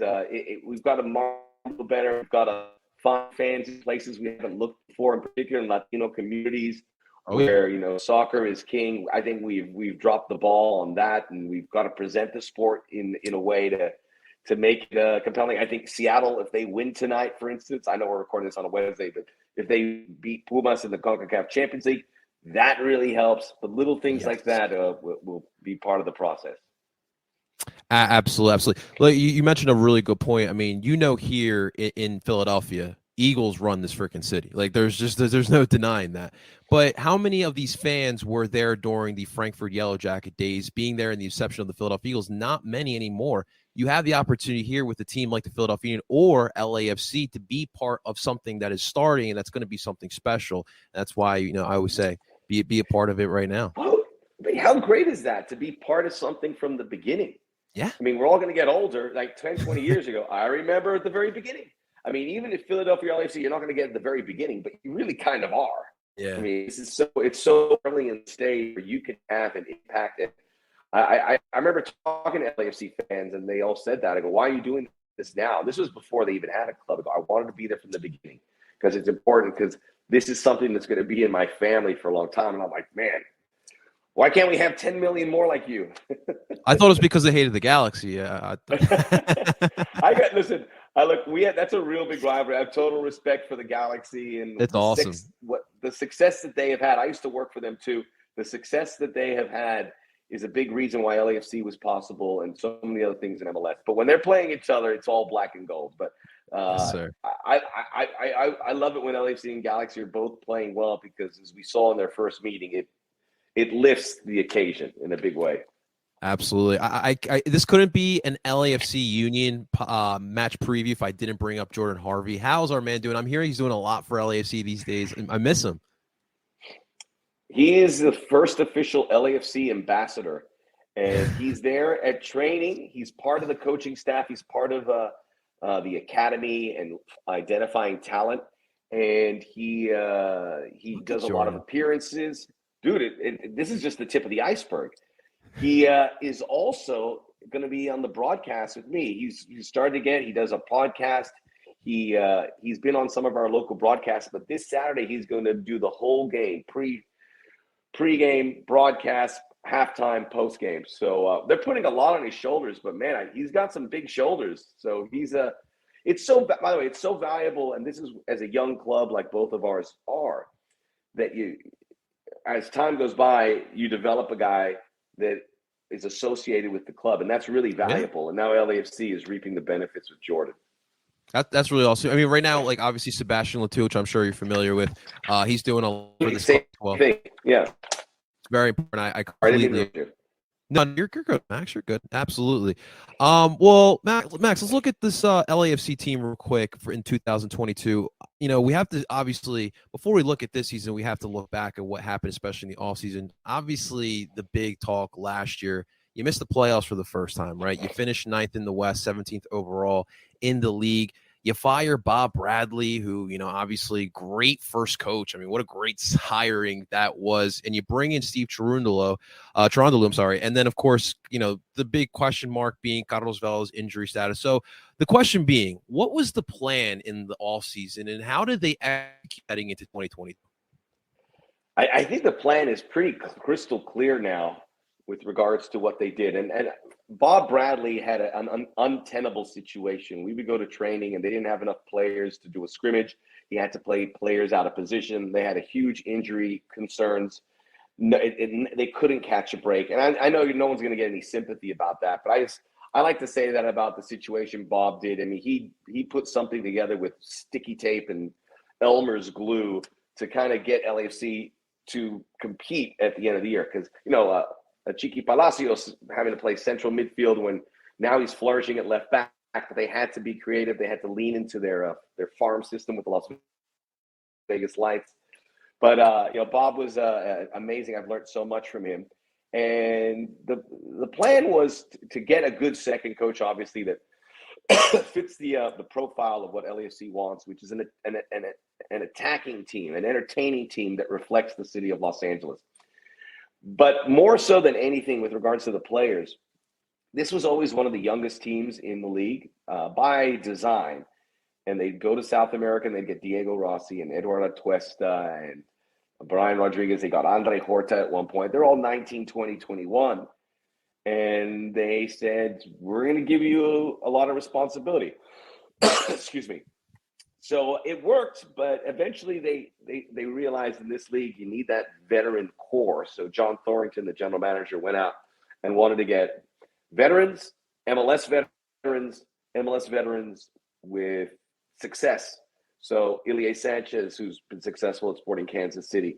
we've got to market better. We've got to find fans in places we haven't looked for, in particular in Latino communities where, soccer is king. I think we've dropped the ball on that, and we've got to present the sport in a way to make it compelling. I think Seattle, if they win tonight, for instance, I know we're recording this on a Wednesday, but if they beat Pumas in the CONCACAF Champions League, that really helps. But little things like that will be part of the process. Absolutely. Like you mentioned a really good point. I mean, here in Philadelphia, Eagles run this freaking city. Like there's no denying that. But how many of these fans were there during the Frankfurt Yellow Jacket days, being there in the inception of the Philadelphia Eagles? Not many anymore. You have the opportunity here with a team like the Philadelphia Union or LAFC to be part of something that is starting, and that's going to be something special. That's why, I always say, be a part of it right now. Oh, how great is that, to be part of something from the beginning? Yeah. I mean, we're all going to get older, like 10, 20 years ago. I remember at the very beginning. I mean, even if Philadelphia LAFC, you're not going to get at the very beginning, but you really kind of are. Yeah. I mean, it's so early in the stage where you can have an impact. And I remember talking to LAFC fans, and they all said that. I go, why are you doing this now? This was before they even had a club. I go, I wanted to be there from the beginning because it's important, because this is something that's going to be in my family for a long time. And I'm like, man, Why can't we have 10 million more like you? I thought it was because they hated the Galaxy. Yeah, Listen. That's a real big rivalry. I have total respect for the Galaxy and it's awesome. The success that they have had. I used to work for them too. The success that they have had is a big reason why LAFC was possible and so many other things in MLS. But when they're playing each other, it's all black and gold. But Yes, sir. I love it when LAFC and Galaxy are both playing well because, as we saw in their first meeting, it lifts the occasion in a big way. Absolutely. This couldn't be an LAFC Union match preview if I didn't bring up Jordan Harvey. How's our man doing? I'm hearing he's doing a lot for LAFC these days. I miss him. He is the first official LAFC ambassador, and he's there at training. He's part of the coaching staff. He's part of the academy and identifying talent, and he does a lot of appearances. Dude, this is just the tip of the iceberg. He is also going to be on the broadcast with me. He's started again. He does a podcast. He's been on some of our local broadcasts, but this Saturday he's going to do the whole game, pre-game broadcast, halftime, post-game. So they're putting a lot on his shoulders, but man, he's got some big shoulders. So by the way, it's so valuable. And this is, as a young club like both of ours are, that as time goes by, you develop a guy that is associated with the club, and that's really valuable. Yeah. And now LAFC is reaping the benefits with Jordan. That's really awesome. I mean, right now, like obviously Sebastian Latou, which I'm sure you're familiar with, he's doing a lot for this same thing. Yeah, it's very important. I completely. No, you're good, Max. You're good. Absolutely. Well, Max, let's look at this LAFC team real quick in 2022. You know, we have to obviously, before we look at this season, we have to look back at what happened, especially in the offseason. Obviously, the big talk last year, you missed the playoffs for the first time, right? You finished 9th in the West, 17th overall in the league. You fire Bob Bradley, who, you know, obviously great first coach. I mean, what a great hiring that was. And you bring in Steve Cherundolo, I'm sorry. And then, of course, you know, the big question mark being Carlos Vela's injury status. So the question being, what was the plan in the offseason and how did they execute heading into 2020? I think the plan is pretty crystal clear now with regards to what they did. And Bob Bradley had an untenable situation. We would go to training and they didn't have enough players to do a scrimmage. He had to play players out of position. They had a huge injury concerns. No, they couldn't catch a break. And I know no one's going to get any sympathy about that, but I like to say that about the situation Bob did. I mean, he put something together with sticky tape and Elmer's glue to kind of get LAFC to compete at the end of the year. Because, you know, Chiqui Palacios having to play central midfield when now he's flourishing at left back. But they had to be creative. They had to lean into their farm system with the Las Vegas Lights. But you know, Bob was amazing. I've learned so much from him. And the plan was to get a good second coach, obviously that fits the profile of what LAFC wants, which is an attacking team, an entertaining team that reflects the city of Los Angeles. But more so than anything with regards to the players, this was always one of the youngest teams in the league by design. And they'd go to South America and they'd get Diego Rossi and Eduardo Tuesta and Brian Rodriguez. They got Andre Horta at one point. They're all 19, 20, 21. And they said, we're going to give you a lot of responsibility. Excuse me. So it worked, but eventually they realized in this league you need that veteran core. So John Thorrington, the general manager, went out and wanted to get veterans, MLS veterans with success. So Ilie Sanchez, who's been successful at Sporting Kansas City.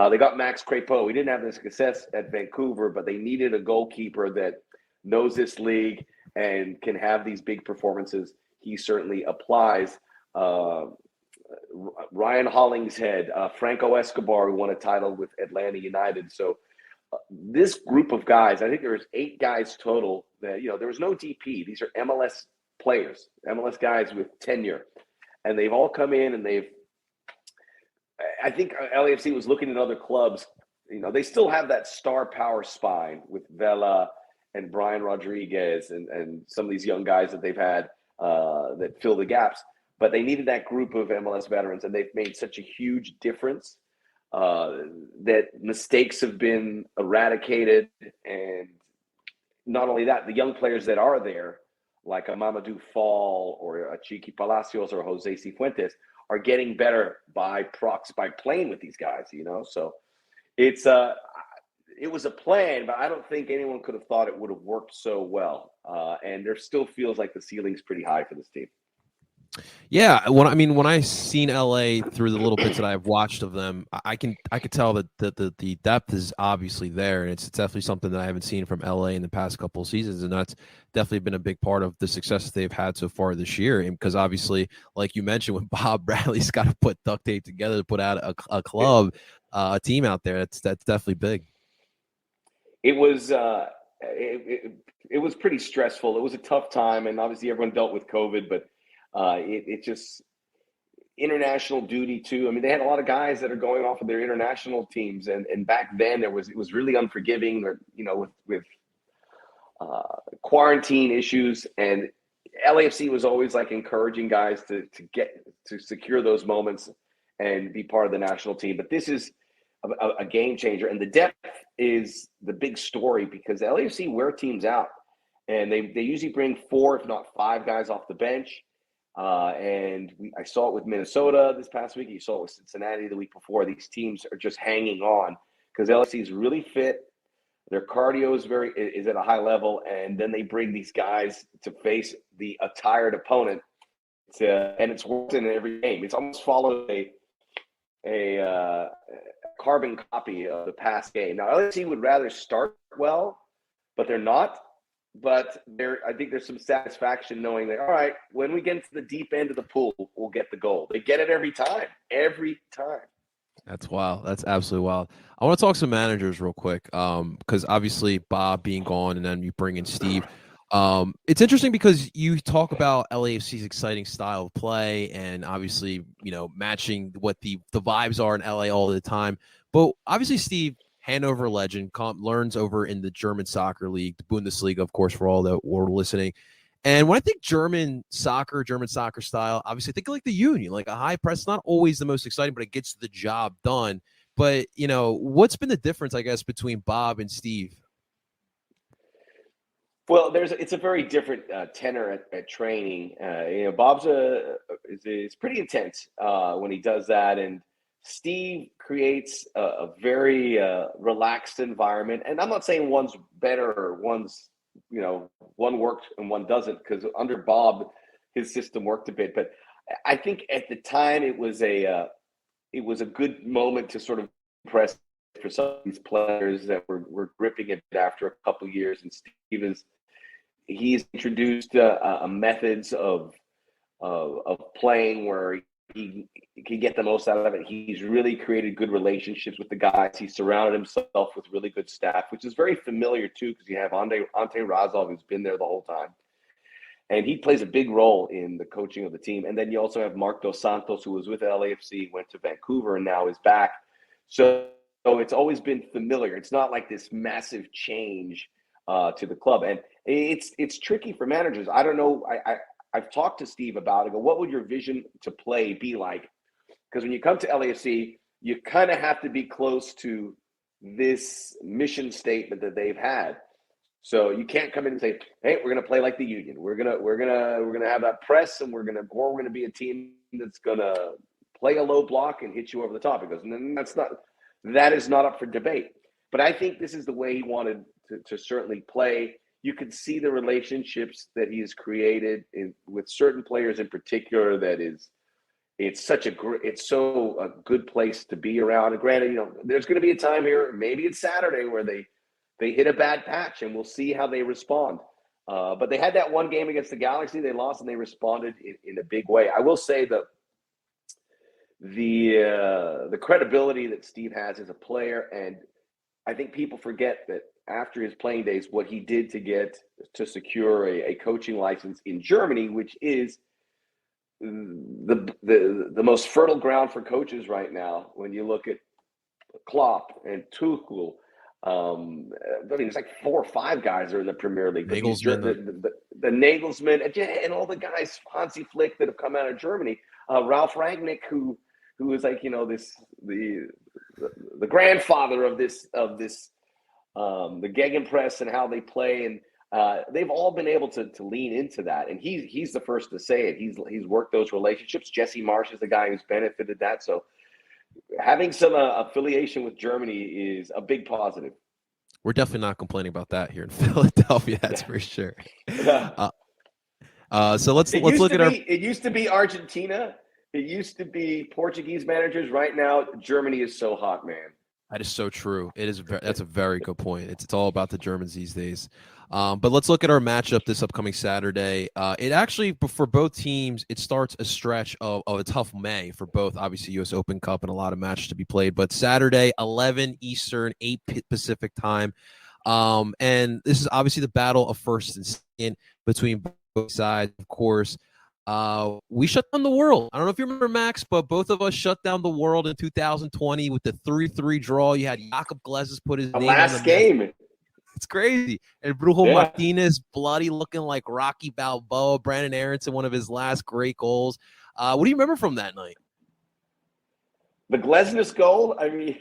They got Max Crepeau. He didn't have the success at Vancouver, but they needed a goalkeeper that knows this league and can have these big performances. He certainly applies. Ryan Hollingshead, Franco Escobar, who won a title with Atlanta United. So this group of guys, I think there was 8 guys total that, you know, there was no DP. These are MLS players, MLS guys with tenure. And they've all come in and I think LAFC was looking at other clubs. You know, they still have that star power spine with Vela and Brian Rodriguez and some of these young guys that they've had that fill the gaps. But they needed that group of MLS veterans, and they've made such a huge difference that mistakes have been eradicated, and not only that, the young players that are there, like a Mamadou Fall or a Chiqui Palacios or Jose Cifuentes, are getting better by playing with these guys. So it's it was a plan, but I don't think anyone could have thought it would have worked so well. And there still feels like the ceiling's pretty high for this team. Yeah, when I seen LA through the little bits that I've watched of them, I could tell that the depth is obviously there, and it's definitely something that I haven't seen from LA in the past couple of seasons, and that's definitely been a big part of the success that they've had so far this year. And because obviously, like you mentioned, when Bob Bradley's got to put duct tape together to put out a club, a team out there, that's definitely big. It was it was pretty stressful. It was a tough time, and obviously everyone dealt with COVID, but it just international duty too. I mean, they had a lot of guys that are going off of their international teams, and back then it was really unforgiving, or with quarantine issues, and LAFC was always like encouraging guys to secure those moments and be part of the national team. But this is a game changer, and the depth is the big story, because LAFC wear teams out, and they usually bring 4, if not 5 guys off the bench. I saw it with Minnesota this past week. You saw it with Cincinnati the week before. These teams are just hanging on because LAFC is really fit. Their cardio is at a high level, and then they bring these guys to face a tired opponent. And it's worked in every game. It's almost followed a carbon copy of the past game. Now, LAFC would rather start well, but they're not. But I think there's some satisfaction knowing that, all right, when we get into the deep end of the pool, we'll get the goal. They get it every time. Every time. That's wild. That's absolutely wild. I want to talk some managers real quick, because obviously Bob being gone and then you bring in Steve. It's interesting because you talk about LAFC's exciting style of play and obviously, matching what the vibes are in LA all the time. But obviously Steve, Hanover legend, learns over in the German soccer league, the Bundesliga, of course, for all that were listening. And when I think German soccer style, obviously I think like the Union, like a high press, not always the most exciting, but it gets the job done. But, what's been the difference, I guess, between Bob and Steve? Well, it's a very different tenor at training. Bob's is pretty intense when he does that, and Steve creates a very relaxed environment. And I'm not saying one's better or one's, one works and one doesn't, because under Bob, his system worked a bit. But I think at the time it was a good moment to sort of impress for some of these players that were gripping it after a couple of years. And Steve he's introduced methods of playing where he can get the most out of it. He's really created good relationships with the guys. He surrounded himself with really good staff, which is very familiar too, because you have Ante Razov, who's been there the whole time. And he plays a big role in the coaching of the team. And then you also have Mark Dos Santos, who was with LAFC, went to Vancouver, and now is back. So it's always been familiar. It's not like this massive change to the club. And it's tricky for managers. I don't know. I've talked to Steve about it. What would your vision to play be like? Because when you come to LAFC, you kind of have to be close to this mission statement that they've had. So you can't come in and say, "Hey, we're going to play like the Union. We're gonna have that press, and we're gonna be a team that's gonna play a low block and hit you over the top." He goes, and that is not up for debate. But I think this is the way he wanted to certainly play. You could see the relationships that he's created with certain players in particular. It's so a good place to be around. And granted, there's going to be a time here, maybe it's Saturday, where they hit a bad patch, and we'll see how they respond. But they had that one game against the Galaxy. They lost, and they responded in a big way. I will say that the credibility that Steve has as a player, and I think people forget that after his playing days, what he did to secure a coaching license in Germany, which is the most fertile ground for coaches right now. When you look at Klopp and Tuchel, it's like 4 or 5 guys are in the Premier League. Nagelsmann, the Nagelsmann, and all the guys, Hansi Flick, that have come out of Germany. Ralph Rangnick, who who is like, the grandfather of this the Gegenpress and how they play, and they've all been able to lean into that. And he's the first to say it. He's worked those relationships. Jesse Marsh is the guy who's benefited that. So having some affiliation with Germany is a big positive. We're definitely not complaining about that here in Philadelphia. That's for sure. So let's look at It used to be Argentina. It used to be Portuguese managers. Right now, Germany is so hot, man. That is so true. That's a very good point. It's all about the Germans these days. But let's look at our matchup this upcoming Saturday. It actually, for both teams, it starts a stretch of a tough May for both. Obviously, U.S. Open Cup and a lot of matches to be played. But Saturday, 11 Eastern, 8 Pacific time. And this is obviously the battle of first and second between both sides, of course. We shut down the world. I don't know if you remember, Max, but both of us shut down the world in 2020 with the 3-3 draw. You had Jakob Glezes put his name last on the game. Net. It's crazy. And Brujo Martinez, bloody looking like Rocky Balboa. Brandon Aronson, one of his last great goals. What do you remember from that night? The Glesnes goal, I mean,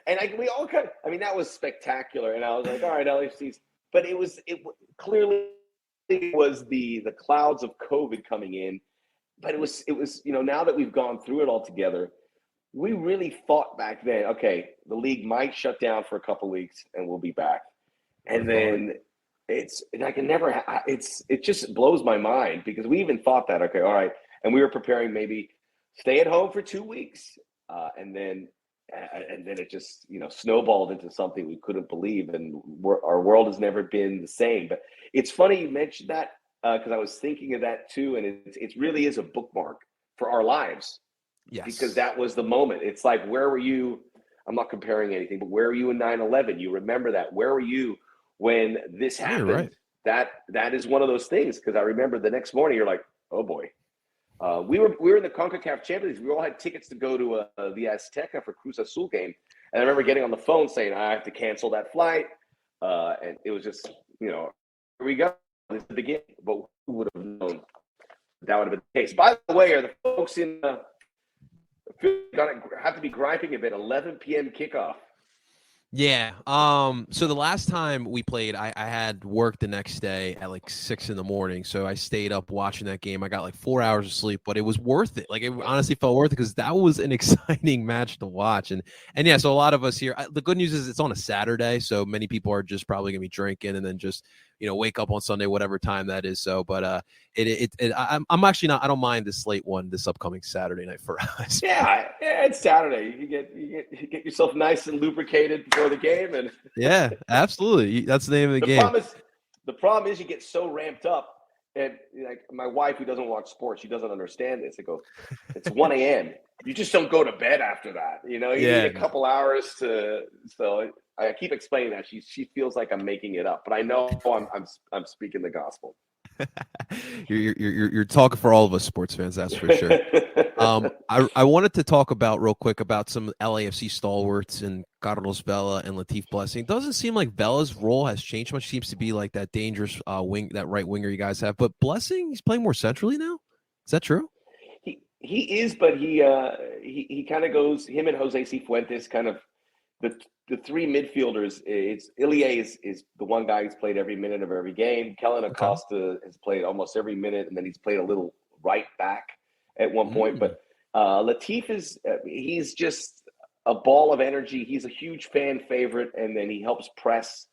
and we all that was spectacular. And I was like, all right, LAFC's. But it clearly was the clouds of COVID coming in, but it was now that we've gone through it all together, we really thought back then, okay, the league might shut down for a couple of weeks and we'll be back, and then it just blows my mind, because we even thought that, okay, all right, and we were preparing maybe stay at home for 2 weeks, and then it just snowballed into something we couldn't believe, and our world has never been the same. But it's funny you mentioned that, because I was thinking of that too, and it really is a bookmark for our lives. Yes, because that was the moment. It's like, where were you? I'm not comparing anything, but where were you in 9/11? You remember that? Where were you when this happened? You're right. That is one of those things, because I remember the next morning you're like, oh boy. We were in the CONCACAF Champions League. We all had tickets to go to the Azteca for Cruz Azul game, and I remember getting on the phone saying I have to cancel that flight, and it was just here we go. This is the beginning, but who would have known that would have been the case? By the way, are the folks in have to be griping a bit? 11 p.m. kickoff. Yeah. So the last time we played, I had work the next day at like 6 a.m. So I stayed up watching that game. I got like 4 hours of sleep, but it was worth it. Like, it honestly felt worth it, because that was an exciting match to watch. And yeah, so a lot of us here, the good news is it's on a Saturday, so many people are just probably gonna be drinking and then just wake up on Sunday, whatever time that is. So, but I'm actually not. I don't mind this late one this upcoming Saturday night for us. Yeah, it's Saturday. You get yourself nice and lubricated before the game, and yeah, absolutely. That's the name of the game. The problem is you get so ramped up, and like my wife, who doesn't watch sports, she doesn't understand this. I go, it's 1 a.m. You just don't go to bed after that. You need a couple hours to. So I keep explaining that. She feels like I'm making it up, but I know I'm speaking the gospel. You're talking for all of us sports fans, that's for sure. I wanted to talk real quick about some LAFC stalwarts and Carlos Vela and Latif Blessing. It doesn't seem like Vela's role has changed much. Seems to be like that dangerous wing, that right winger you guys have. But Blessing, he's playing more centrally now. Is that true? He is, but he kind of goes. Him and Jose Cifuentes, kind of the three midfielders. It's Ilie is the one guy who's played every minute of every game. Kellen Acosta has played almost every minute, and then he's played a little right back at one point. But Latif he's just a ball of energy. He's a huge fan favorite, and then he helps press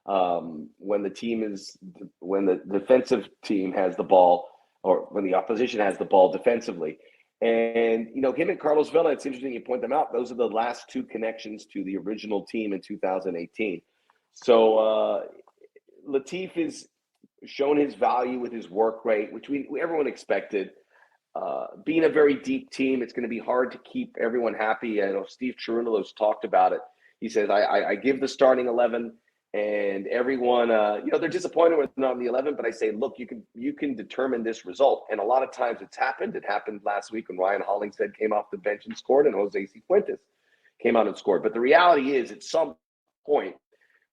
when the defensive team has the ball, or when the opposition has the ball defensively. And, him and Carlos Vela, it's interesting you point them out. Those are the last two connections to the original team in 2018. So Latif has shown his value with his work rate, which everyone expected. Being a very deep team, it's going to be hard to keep everyone happy. I know Steve Cherundolo's talked about it. He says, I give the starting 11, and everyone, they're disappointed when they're not in the 11, but I say, look, you can determine this result. And a lot of times it's happened. It happened last week when Ryan Hollingshead came off the bench and scored, and Jose Cifuentes came out and scored. But the reality is, at some point,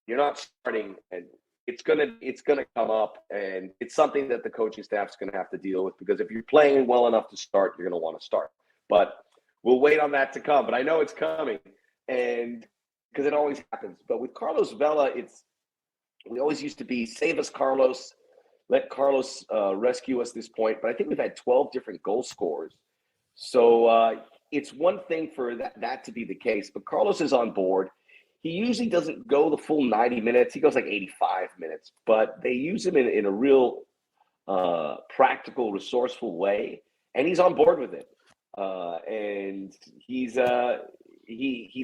you're not starting, and it's gonna come up, and it's something that the coaching staff is going to have to deal with, because if you're playing well enough to start, you're going to want to start. But we'll wait on that to come. But I know it's coming, and because it always happens. But with Carlos Vela, we always used to be save us, Carlos. Let Carlos rescue us this point. But I think we've had 12 different goal scorers. So it's one thing for that to be the case. But Carlos is on board. He usually doesn't go the full 90 minutes. He goes like 85 minutes. But they use him in a real practical, resourceful way. And he's on board with it. And he's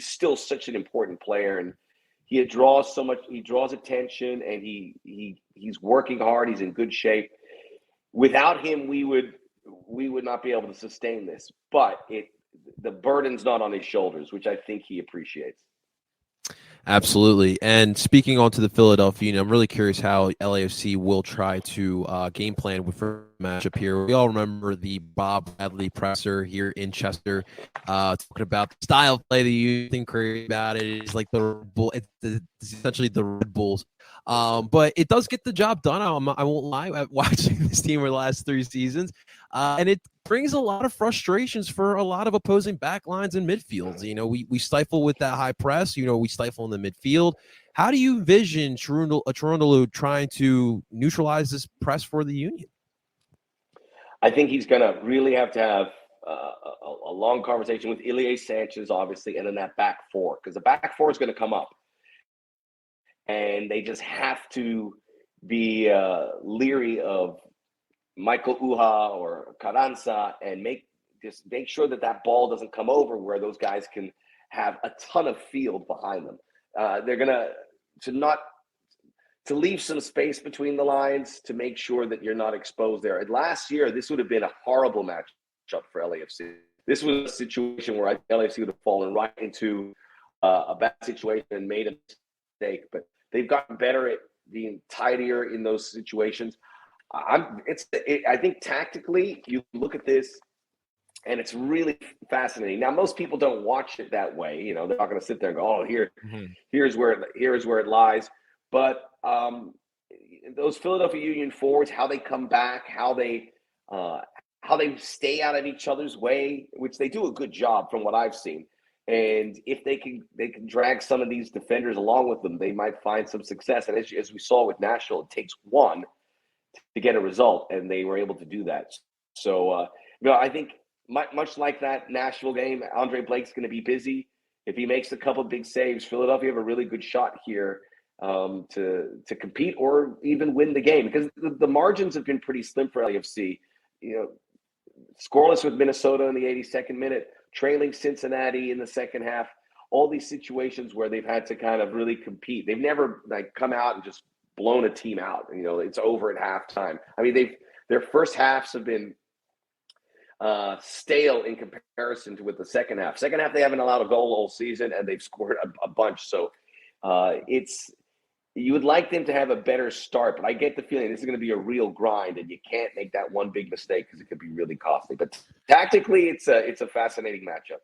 still such an important player. And he draws so much. He draws attention, and he's working hard. He's in good shape. Without him, we would not be able to sustain this. But the burden's not on his shoulders, which I think he appreciates. Absolutely. And speaking on to the Philadelphia Union, I'm really curious how LAFC will try to game plan with the matchup here. We all remember the Bob Bradley presser here in Chester, talking about the style of play that you think crazy about it. It's like it's essentially the Red Bulls. But it does get the job done. I won't lie, watching this team over the last 3 seasons. And it brings a lot of frustrations for a lot of opposing backlines and midfields. We stifle with that high press. We stifle in the midfield. How do you envision Cherundolo trying to neutralize this press for the Union? I think he's going to really have to have a long conversation with Ilie Sanchez, obviously, and then that back four, because the back four is going to come up. And they just have to be leery of Michael Uha or Carranza and make sure that ball doesn't come over where those guys can have a ton of field behind them. They're going to leave some space between the lines to make sure that you're not exposed there. And last year, this would have been a horrible matchup for LAFC. This was a situation where LAFC would have fallen right into a bad situation and made a mistake. But they've gotten better at being tidier in those situations. I think tactically, you look at this, and it's really fascinating. Now, most people don't watch it that way. They're not going to sit there and go, "Oh, here's where it lies." But those Philadelphia Union forwards, how they come back, how they stay out of each other's way, which they do a good job from what I've seen. And if they can drag some of these defenders along with them, they might find some success. And as we saw with Nashville, it takes one to get a result, and they were able to do that. So, I think much like that Nashville game, Andre Blake's going to be busy. If he makes a couple of big saves, Philadelphia have a really good shot here to compete or even win the game, because the margins have been pretty slim for LAFC. Scoreless with Minnesota in the 82nd minute, trailing Cincinnati in the second half. All these situations where they've had to kind of really compete. They've never come out and just blown a team out. It's over at halftime. I mean, their first halves have been stale in comparison to with the second half. Second half, they haven't allowed a goal all season, and they've scored a bunch. So you would like them to have a better start, but I get the feeling this is going to be a real grind, and you can't make that one big mistake because it could be really costly. But tactically, it's a fascinating matchup.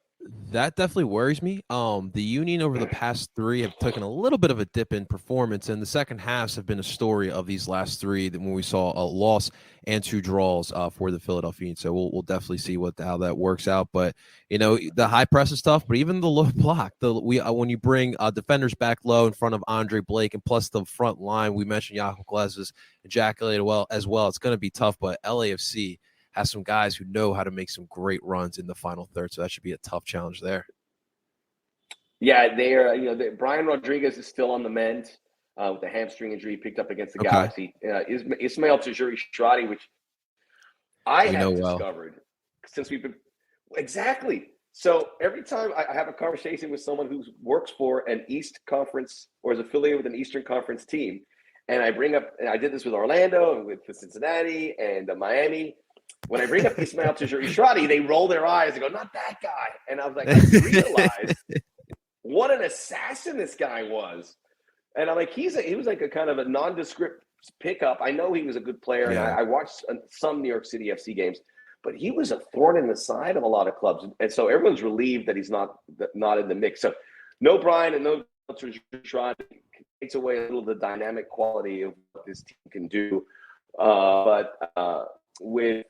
That definitely worries me. The Union over the past 3 have taken a little bit of a dip in performance, and the second halves have been a story of these last 3 when we saw a loss and 2 draws for the Philadelphia Union. So we'll definitely see how that works out. But the high press is tough, but even the low block, when you bring defenders back low in front of Andre Blake, and plus the front line, we mentioned Jakob Glesnes ejaculated as well. It's going to be tough, but LAFC has some guys who know how to make some great runs in the final third, so that should be a tough challenge there. Yeah, they're Brian Rodriguez is still on the mend with a hamstring injury picked up against the Galaxy. Ismail Tajuri-Shradi, which I have discovered since we've been – exactly. So every time I have a conversation with someone who works for an East Conference or is affiliated with an Eastern Conference team, and I bring up – and I did this with Orlando and with Cincinnati and Miami – when I bring up Ismail Tajuri-Shradi, they roll their eyes and go, "Not that guy." And I was like, I realized what an assassin this guy was. And I'm like, he was like a kind of a nondescript pickup. I know he was a good player, and I watched some New York City FC games, but he was a thorn in the side of a lot of clubs. And so everyone's relieved that he's not in the mix. So no Brian and no Tajuri-Shradi takes away a little of the dynamic quality of what this team can do. But with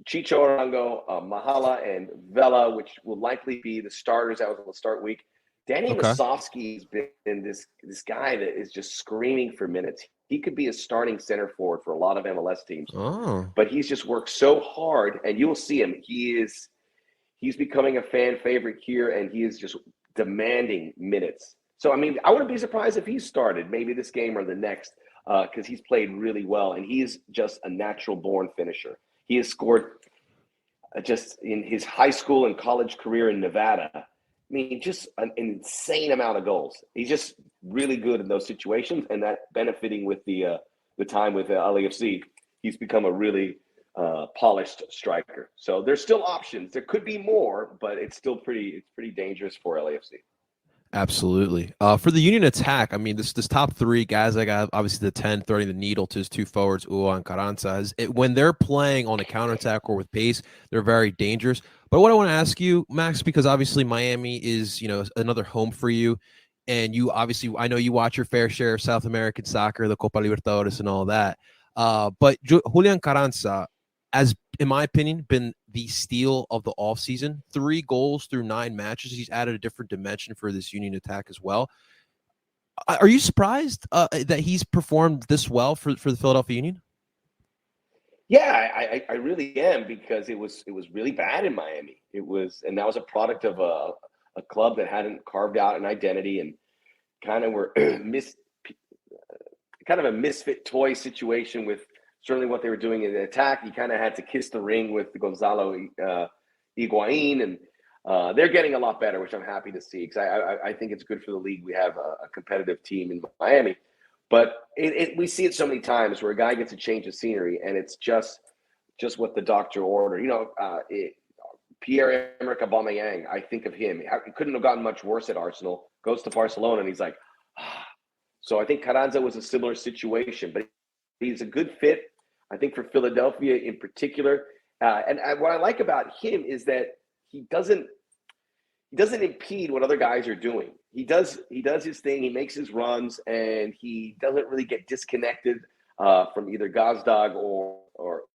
Chicho Arango, Mahala, and Vela, which will likely be the starters that was on the start week. Danny Okay. Masovsky has been this guy that is just screaming for minutes. He could be a starting center forward for a lot of MLS teams, but he's just worked so hard, and you'll see him. He's becoming a fan favorite here, and he is just demanding minutes. So, I mean, I wouldn't be surprised if he started maybe this game or the next, because he's played really well, and he's just a natural-born finisher. He has scored just in his high school and college career in Nevada. I mean, just an insane amount of goals. He's just really good in those situations, and that benefiting with the time with LAFC, he's become a really polished striker. So there's still options. There could be more, but it's still pretty dangerous for LAFC. Absolutely. For the Union attack, I mean, this top three guys, I got obviously the 10 threading the needle to his two forwards, Ua and Carranza. When they're playing on the counterattack or with pace, they're very dangerous. But what I want to ask you, Max, because obviously Miami is, another home for you. And you obviously, I know you watch your fair share of South American soccer, the Copa Libertadores and all that. But Julian Carranza, as in my opinion, been the steal of the offseason. 3 goals through 9 matches. He's added a different dimension for this Union attack as well. Are you surprised that he's performed this well for the Philadelphia Union? Yeah, I really am, because it was really bad in Miami. And that was a product of a club that hadn't carved out an identity and kind of were kind of a misfit toy situation with certainly what they were doing in the attack. You kind of had to kiss the ring with Gonzalo Higuain, and they're getting a lot better, which I'm happy to see, because I think it's good for the league. We have a competitive team in Miami, but we see it so many times where a guy gets a change of scenery, and it's just what the doctor ordered. Pierre-Emerick Aubameyang, I think of him. It couldn't have gotten much worse at Arsenal. Goes to Barcelona, and he's like, ah. So I think Carranza was a similar situation, but he's a good fit, I think, for Philadelphia in particular. And what I like about him is that he doesn't impede what other guys are doing. He does his thing. He makes his runs, and he doesn't really get disconnected from either Gazdag or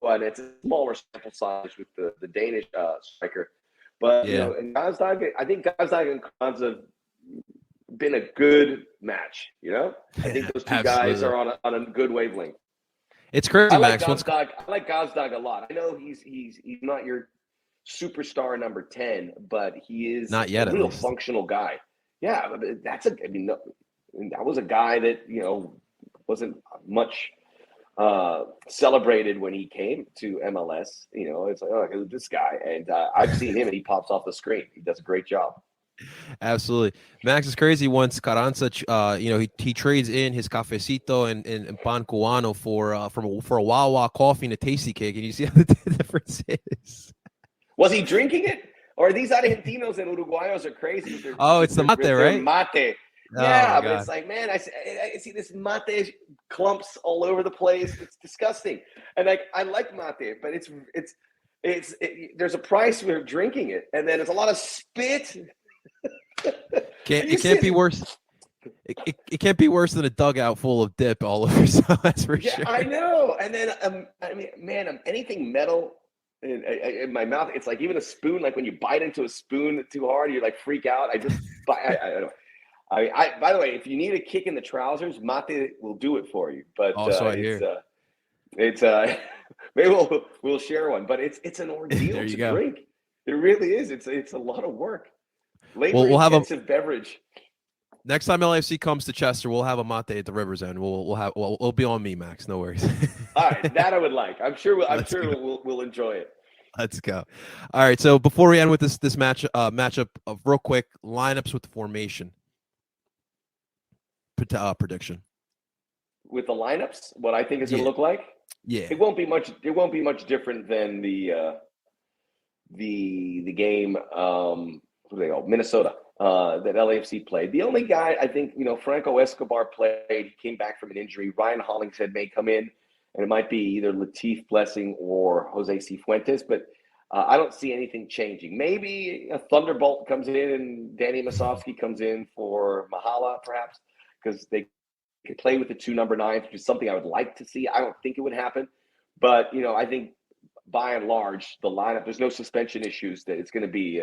but it's a smaller sample size with the Danish striker. But yeah, and Gazdag, I think Gazdag and Carranza have been a good match. I think those two guys are on a good wavelength. It's crazy, I like Max. Gazdag. I like Gazdag a lot. I know he's not your superstar number 10, but he is not yet, a real functional guy. Yeah, that was a guy that wasn't much celebrated when he came to MLS. It's like, oh, who's this guy? And I've seen him, and he pops off the screen. He does a great job. Absolutely. Max is crazy. Once Carranza, he trades in his cafecito and pan cubano for a Wawa coffee and a tasty cake, and you see how the difference is. Was he drinking it? Or these Argentinos and Uruguayos are crazy. It's the mate, right? Mate. Yeah, but it's like, man, I see this mate clumps all over the place. It's disgusting. And I like mate, but it's there's a price for drinking it, and then it's a lot of spit. It can't be worse. It can't be worse than a dugout full of dip all over. So that's for sure. I know. And then anything metal in my mouth, it's like even a spoon. Like when you bite into a spoon too hard, you like freak out. I don't know. By the way, if you need a kick in the trousers, mate will do it for you. But also, I hear it's maybe we'll share one. But it's an ordeal to drink. It really is. It's a lot of work. We'll have a beverage. Next time LAFC comes to Chester, we'll have a mate at the Rivers End. We'll be on me, Max. No worries. All right, that I would like. I'm sure we'll enjoy it. Let's go. All right. So before we end with this matchup, real quick lineups with the formation prediction. With the lineups, what I think is going to look like. Yeah, it won't be much. It won't be much different than the game. Who they call Minnesota that LAFC played. The only guy I think Franco Escobar played. He came back from an injury. Ryan Hollingshead may come in, and it might be either Latif Blessing or Jose Cifuentes. But I don't see anything changing. Maybe a thunderbolt comes in and Danny Masovsky comes in for Mahala, perhaps, because they could play with the 2 number 9s, which is something I would like to see. I don't think it would happen, but I think by and large, the lineup, there's no suspension issues, that it's going to be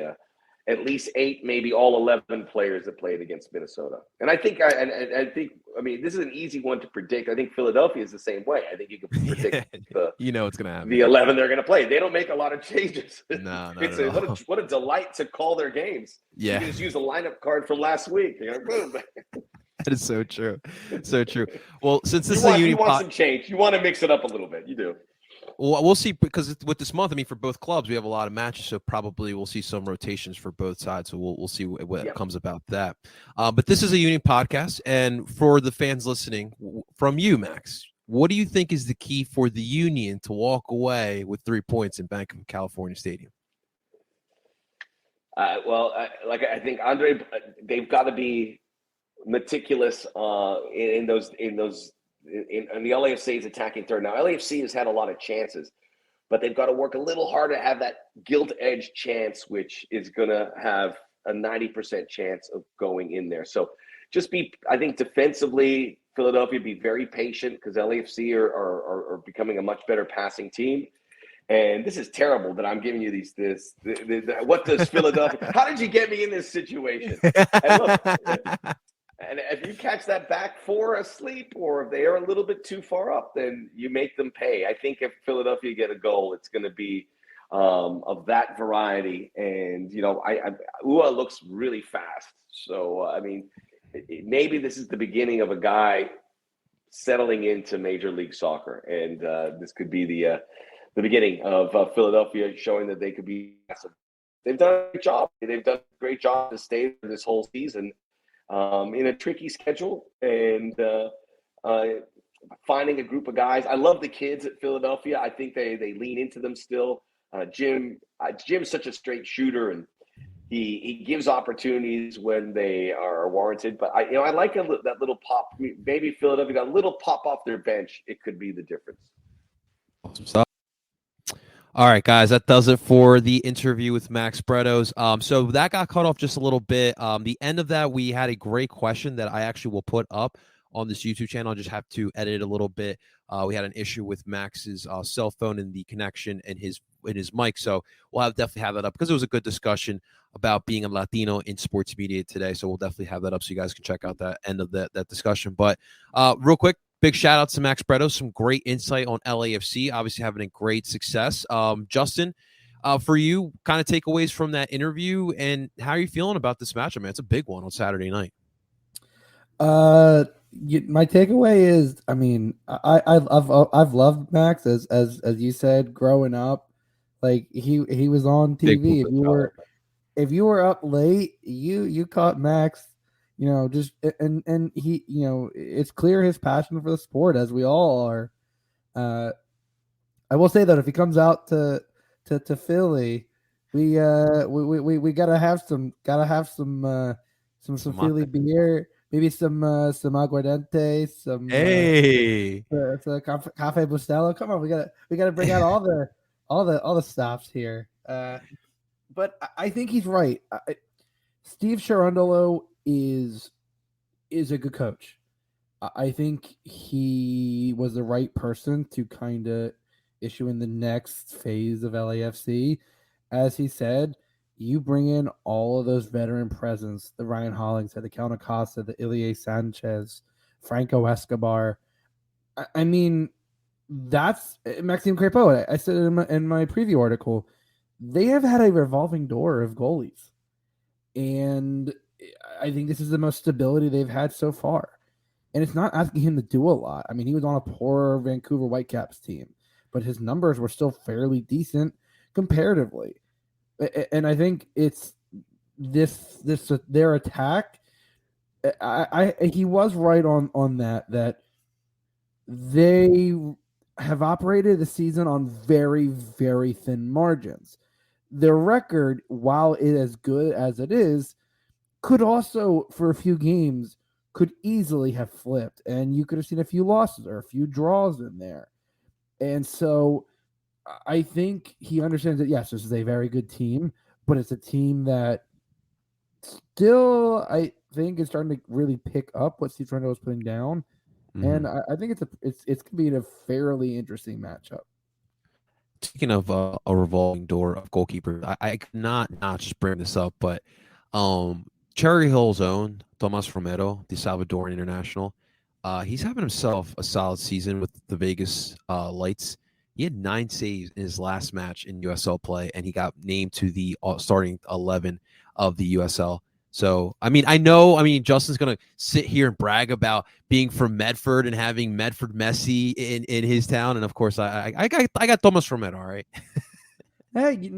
at least 8, maybe all 11 players that played against Minnesota. And I think, I mean, this is an easy one to predict. I think Philadelphia is the same way. I think you can predict it's going to happen. The 11 they're going to play. They don't make a lot of changes. No, what a delight to call their games. Yeah. You can just use a lineup card from last week. Boom. That is so true. So true. Well, since this you want some change. You want to mix it up a little bit. You do. Well, we'll see, because with this month, I mean, for both clubs, we have a lot of matches, so probably we'll see some rotations for both sides. So we'll see what comes about that. But this is a Union podcast, and for the fans listening, from you, Max, what do you think is the key for the Union to walk away with 3 points in Bank of California Stadium? I think Andre, they've got to be meticulous in the LAFC's attacking third. Now, LAFC has had a lot of chances, but they've got to work a little harder to have that gilt-edged chance, which is going to have a 90% chance of going in there. So I think defensively, Philadelphia, be very patient, because LAFC are becoming a much better passing team. And this is terrible that I'm giving you this what does Philadelphia, how did you get me in this situation? And look, and if you catch that back four asleep, or if they are a little bit too far up, then you make them pay. I think if Philadelphia get a goal, it's going to be of that variety. And, Ua looks really fast. So, I mean, maybe this is the beginning of a guy settling into Major League Soccer. And this could be the beginning of Philadelphia showing that they could be massive. They've done a great job. They've done a great job to stay this whole season in a tricky schedule, and finding a group of guys. I love the kids at Philadelphia. I think they lean into them still. Jim's such a straight shooter, and he gives opportunities when they are warranted. But I like that little pop. Maybe Philadelphia got a little pop off their bench. It could be the difference. Awesome stuff. All right, guys, that does it for the interview with Max Bretos. So that got cut off just a little bit. The end of that, we had a great question that I actually will put up on this YouTube channel. I'll just have to edit it a little bit. We had an issue with Max's cell phone and the connection and his mic. So we'll definitely have that up, because it was a good discussion about being a Latino in sports media today. So we'll definitely have that up so you guys can check out that end of that discussion. But real quick, big shout out to Max Bretos. Some great insight on LAFC, obviously having a great success. Justin, for you, kind of takeaways from that interview, and how are you feeling about this matchup, man? It's a big one on Saturday night. My takeaway is, I mean, I've loved Max as you said, growing up. Like he was on TV. If you were up late, you caught Max. And he, it's clear his passion for the sport, as we all are. I will say that if he comes out to Philly, we gotta have some Philly beer, maybe some aguardiente, some Cafe Bustelo. Come on, we gotta bring out all the stops here. But I think he's right. Steve Cherundolo is a good coach. I think he was the right person to kind of issue in the next phase of LAFC. As he said, you bring in all of those veteran presence, the Ryan Hollingshead, the Cal Acosta, the Ilie Sanchez, Franco Escobar. I mean, that's Maxime Crepeau. I said in my preview article, they have had a revolving door of goalies. And I think this is the most stability they've had so far. And it's not asking him to do a lot. I mean, he was on a poor Vancouver Whitecaps team, but his numbers were still fairly decent comparatively. And I think it's their attack. He was right on that they have operated the season on very, very thin margins. Their record, while it is as good as it is, could also, for a few games, could easily have flipped. And you could have seen a few losses or a few draws in there. And so I think he understands that, yes, this is a very good team, but it's a team that still, I think, is starting to really pick up what Steve Cherundolo is putting down. Mm-hmm. And I think it's going to be a fairly interesting matchup. speaking of a revolving door of goalkeepers, I could not just bring this up, but Cherry Hill's own Tomas Romero, the Salvadoran international, he's having himself a solid season with the Vegas Lights. He had 9 saves in his last match in USL play, and he got named to the starting 11 of the USL. So, I mean, Justin's going to sit here and brag about being from Medford and having Medford Messi in his town. And, of course, I got Tomas Romero, all right? Hey,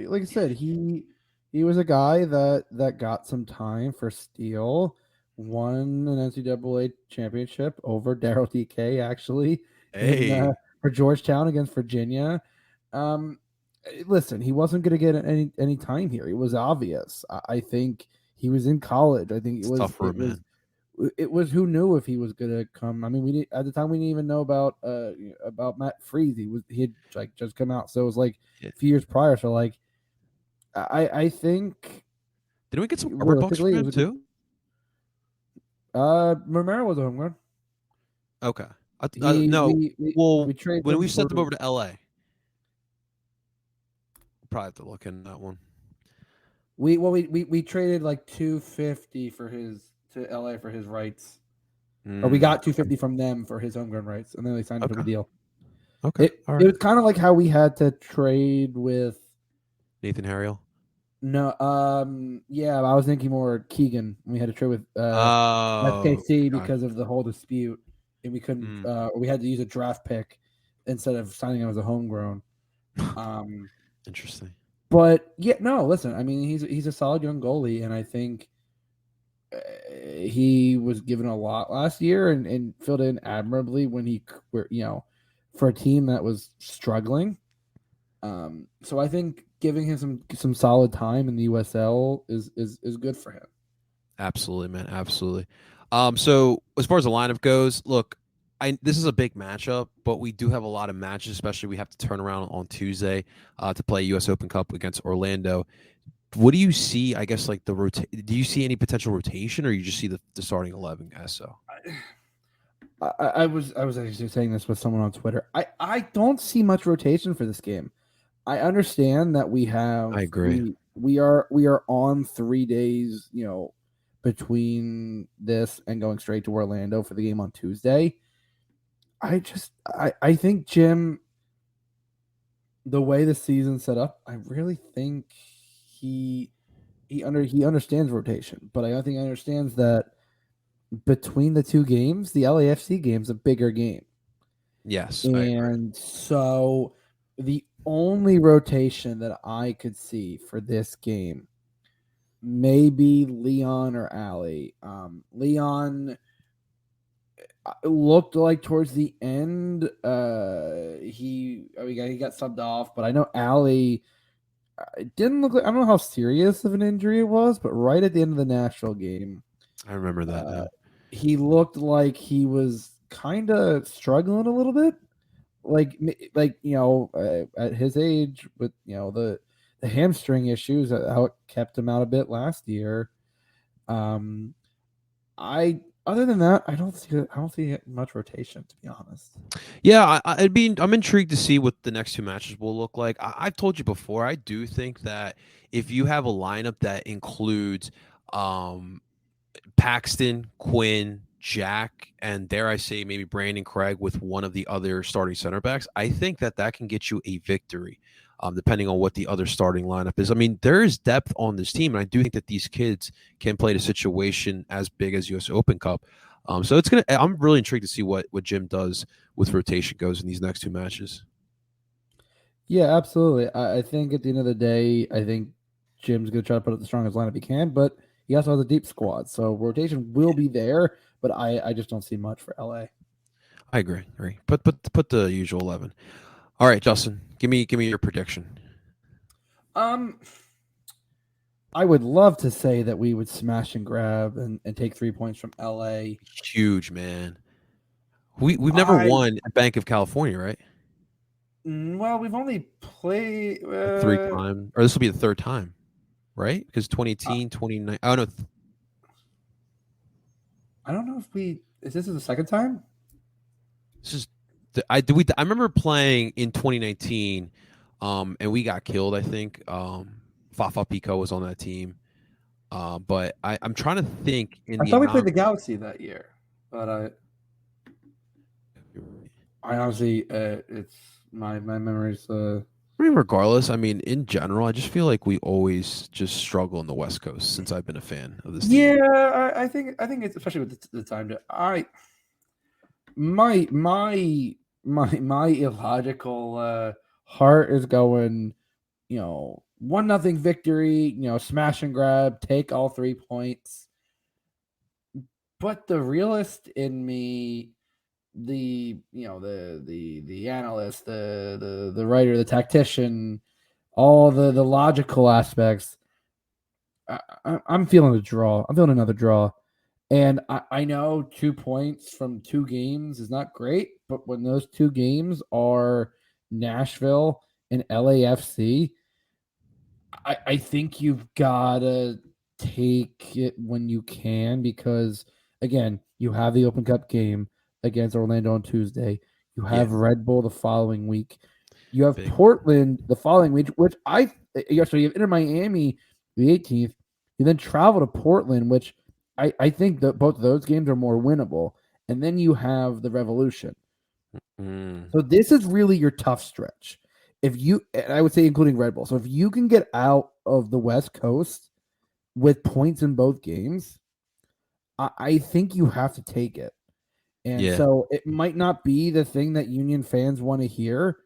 like I said, he was a guy that got some time for Steel, won an NCAA championship over Daryl DK, actually, for Georgetown against Virginia. Listen, he wasn't going to get any time here. It was obvious. I think he was in college. I think it was who knew if he was going to come. I mean, at the time we didn't even know about Matt Freeze. He had like just come out, so it was like a few years prior. So like, I think. Didn't we get some rubber bucks from him too? Romero was a home run. Okay. No. We traded when we sent him over to LA. Probably have to look in that one. We traded like $250 to LA for his rights. Or we got $250 from them for his homegrown rights, and then they signed him to a deal. Okay. It was kind of like how we had to trade with Nathan Harriel. No, yeah, I was thinking more Keegan. We had to trade with FKC because of the whole dispute, and we couldn't. We had to use a draft pick instead of signing him as a homegrown. Interesting. But yeah, no. Listen, I mean, he's a solid young goalie, and I think he was given a lot last year and filled in admirably when for a team that was struggling. So I think giving him some solid time in the USL is good for him. Absolutely, man. Absolutely. So as far as the lineup goes, look, this is a big matchup, but we do have a lot of matches, especially we have to turn around on Tuesday to play US Open Cup against Orlando. What do you see, I guess, like do you see any potential rotation, or you just see the starting 11 guys? So I was actually saying this with someone on Twitter. I don't see much rotation for this game. I understand that we have. I agree. We are on 3 days, between this and going straight to Orlando for the game on Tuesday. I think Jim, the way the season's set up, I really think he understands rotation, but I don't think he understands that between the two games, the LAFC game's a bigger game. Yes, and so the only rotation that I could see for this game, maybe Leon or Ali. Leon looked like towards the end, he got subbed off, but I know Ali didn't look like, I don't know how serious of an injury it was, but right at the end of the Nashville game, I remember that. He looked like he was kind of struggling a little bit. At his age with the hamstring issues, how it kept him out a bit last year. Other than that, I don't see much rotation, to be honest. Yeah, I'm intrigued to see what the next two matches will look like. I've told you before, I do think that if you have a lineup that includes Paxton, Quinn, Jack, and dare I say maybe Brandon Craig with one of the other starting center backs, I think that can get you a victory, depending on what the other starting lineup is. I mean, there is depth on this team, and I do think that these kids can play the situation as big as US Open Cup. So I'm really intrigued to see what Jim does with rotation goes in these next two matches. Yeah, absolutely. I think at the end of the day, I think Jim's going to try to put up the strongest lineup he can, but he also has a deep squad, so rotation will be there. But I just don't see much for LA. I agree. Put the usual 11. All right, Justin, give me your prediction. I would love to say that we would smash and grab and take 3 points from LA. Huge, man. We've never won at Bank of California, right? Well, we've only played 3 times, or this will be the third time, right? Because 2018, 2019. Oh no. I don't know if is this the second time? This is I remember playing in 2019, and we got killed. I think Fafa Pico was on that team. But I'm trying to think. I thought we played the Galaxy that year, but I honestly, it's my memories. I mean, regardless, I mean, in general, I just feel like we always just struggle in the West Coast since I've been a fan of this team. Yeah, I think it's especially with the time that my illogical heart is going, 1-0 victory, smash and grab, take all 3 points. But the realist in me, the analyst, the writer, the tactician, all the logical aspects, I'm feeling a draw. I'm feeling another draw. And I know 2 points from 2 games is not great, but when those 2 games are Nashville and LAFC, I think you've got to take it when you can because, again, you have the Open Cup game against Orlando on Tuesday. You have Red Bull the following week. You have Portland the following week, so you have Inter Miami the 18th. You then travel to Portland, which I think that both of those games are more winnable. And then you have the Revolution. So this is really your tough stretch. I would say including Red Bull. So if you can get out of the West Coast with points in both games, I think you have to take it. And so it might not be the thing that Union fans want to hear,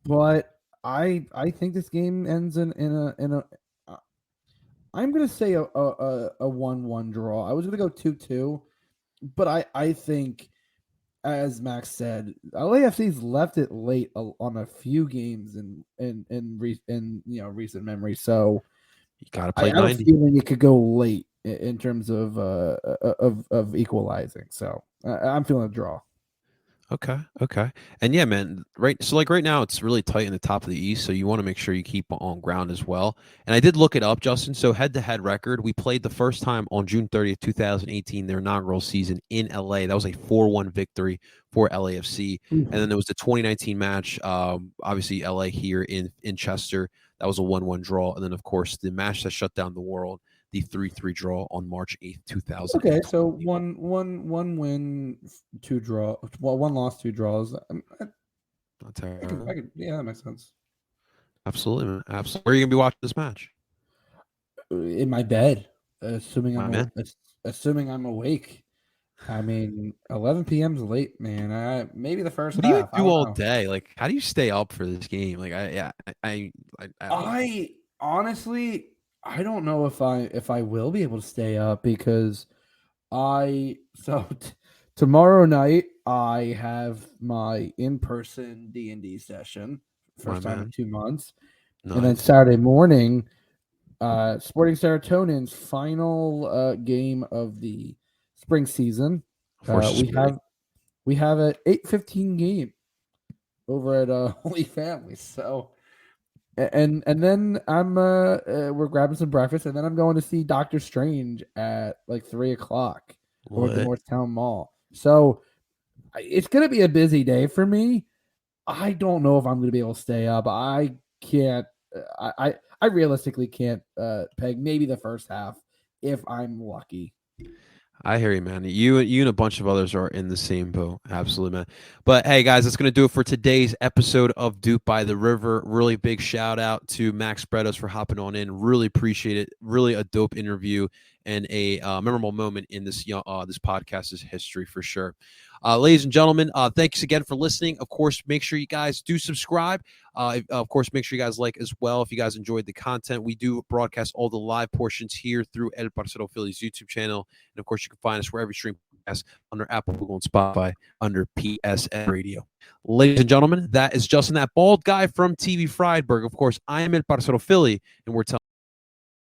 but I think this game ends in a I'm going to say a 1-1 draw. I was going to go 2-2, but I think, as Max said, LAFC's left it late on a few games in recent memory. So you got to play 90. I have a feeling it could go late in terms of equalizing. So I'm feeling a draw. Okay. And yeah, man, right now it's really tight in the top of the East, so you want to make sure you keep on ground as well. And I did look it up, Justin. So head-to-head record, we played the first time on June 30th, 2018, their inaugural season in LA. That was a 4-1 victory for LAFC. And then there was the 2019 match, obviously LA here in Chester. That was a 1-1 draw. And then, of course, the match that shut down the world, the 3-3 draw on March 8th, 2000. Okay, so one win, 2 draw. Well, 1 loss, 2 draws. Not terrible. Yeah, that makes sense. Absolutely, man. Absolutely. Where are you gonna be watching this match? In my bed, assuming I'm awake. I mean, 11 p.m. is late, man. Maybe the first. What do you do all day? Like, how do you stay up for this game? Like, I honestly. I don't know if I will be able to stay up because tomorrow night I have my in-person D&D session, first time in 2 months. Nice. And then Saturday morning, Sporting Serotonin's final game of the spring season. We have an 8:15 game over at Holy Family. So and then I'm we're grabbing some breakfast, and then I'm going to see Doctor Strange at like 3:00 over at the Northtown Mall. So it's gonna be a busy day for me. I don't know if I'm gonna be able to stay up. I can't. I realistically can't peg maybe the first half if I'm lucky. I hear you, man. You and a bunch of others are in the same boat. Absolutely, man. But hey, guys, that's going to do it for today's episode of Duke by the River. Really big shout out to Max Bretos for hopping on in. Really appreciate it. Really a dope interview and a memorable moment in this this podcast's history for sure. Ladies and gentlemen, thanks again for listening. Of course, make sure you guys do subscribe. Of course, make sure you guys like as well if you guys enjoyed the content. We do broadcast all the live portions here through El Parcero Phillies YouTube channel. And, of course, you can find us wherever you stream podcasts under Apple, Google, and Spotify under PSN Radio. Ladies and gentlemen, that is Justin, that bald guy from TV Friedberg. Of course, I am El Parcero Philly, and we're telling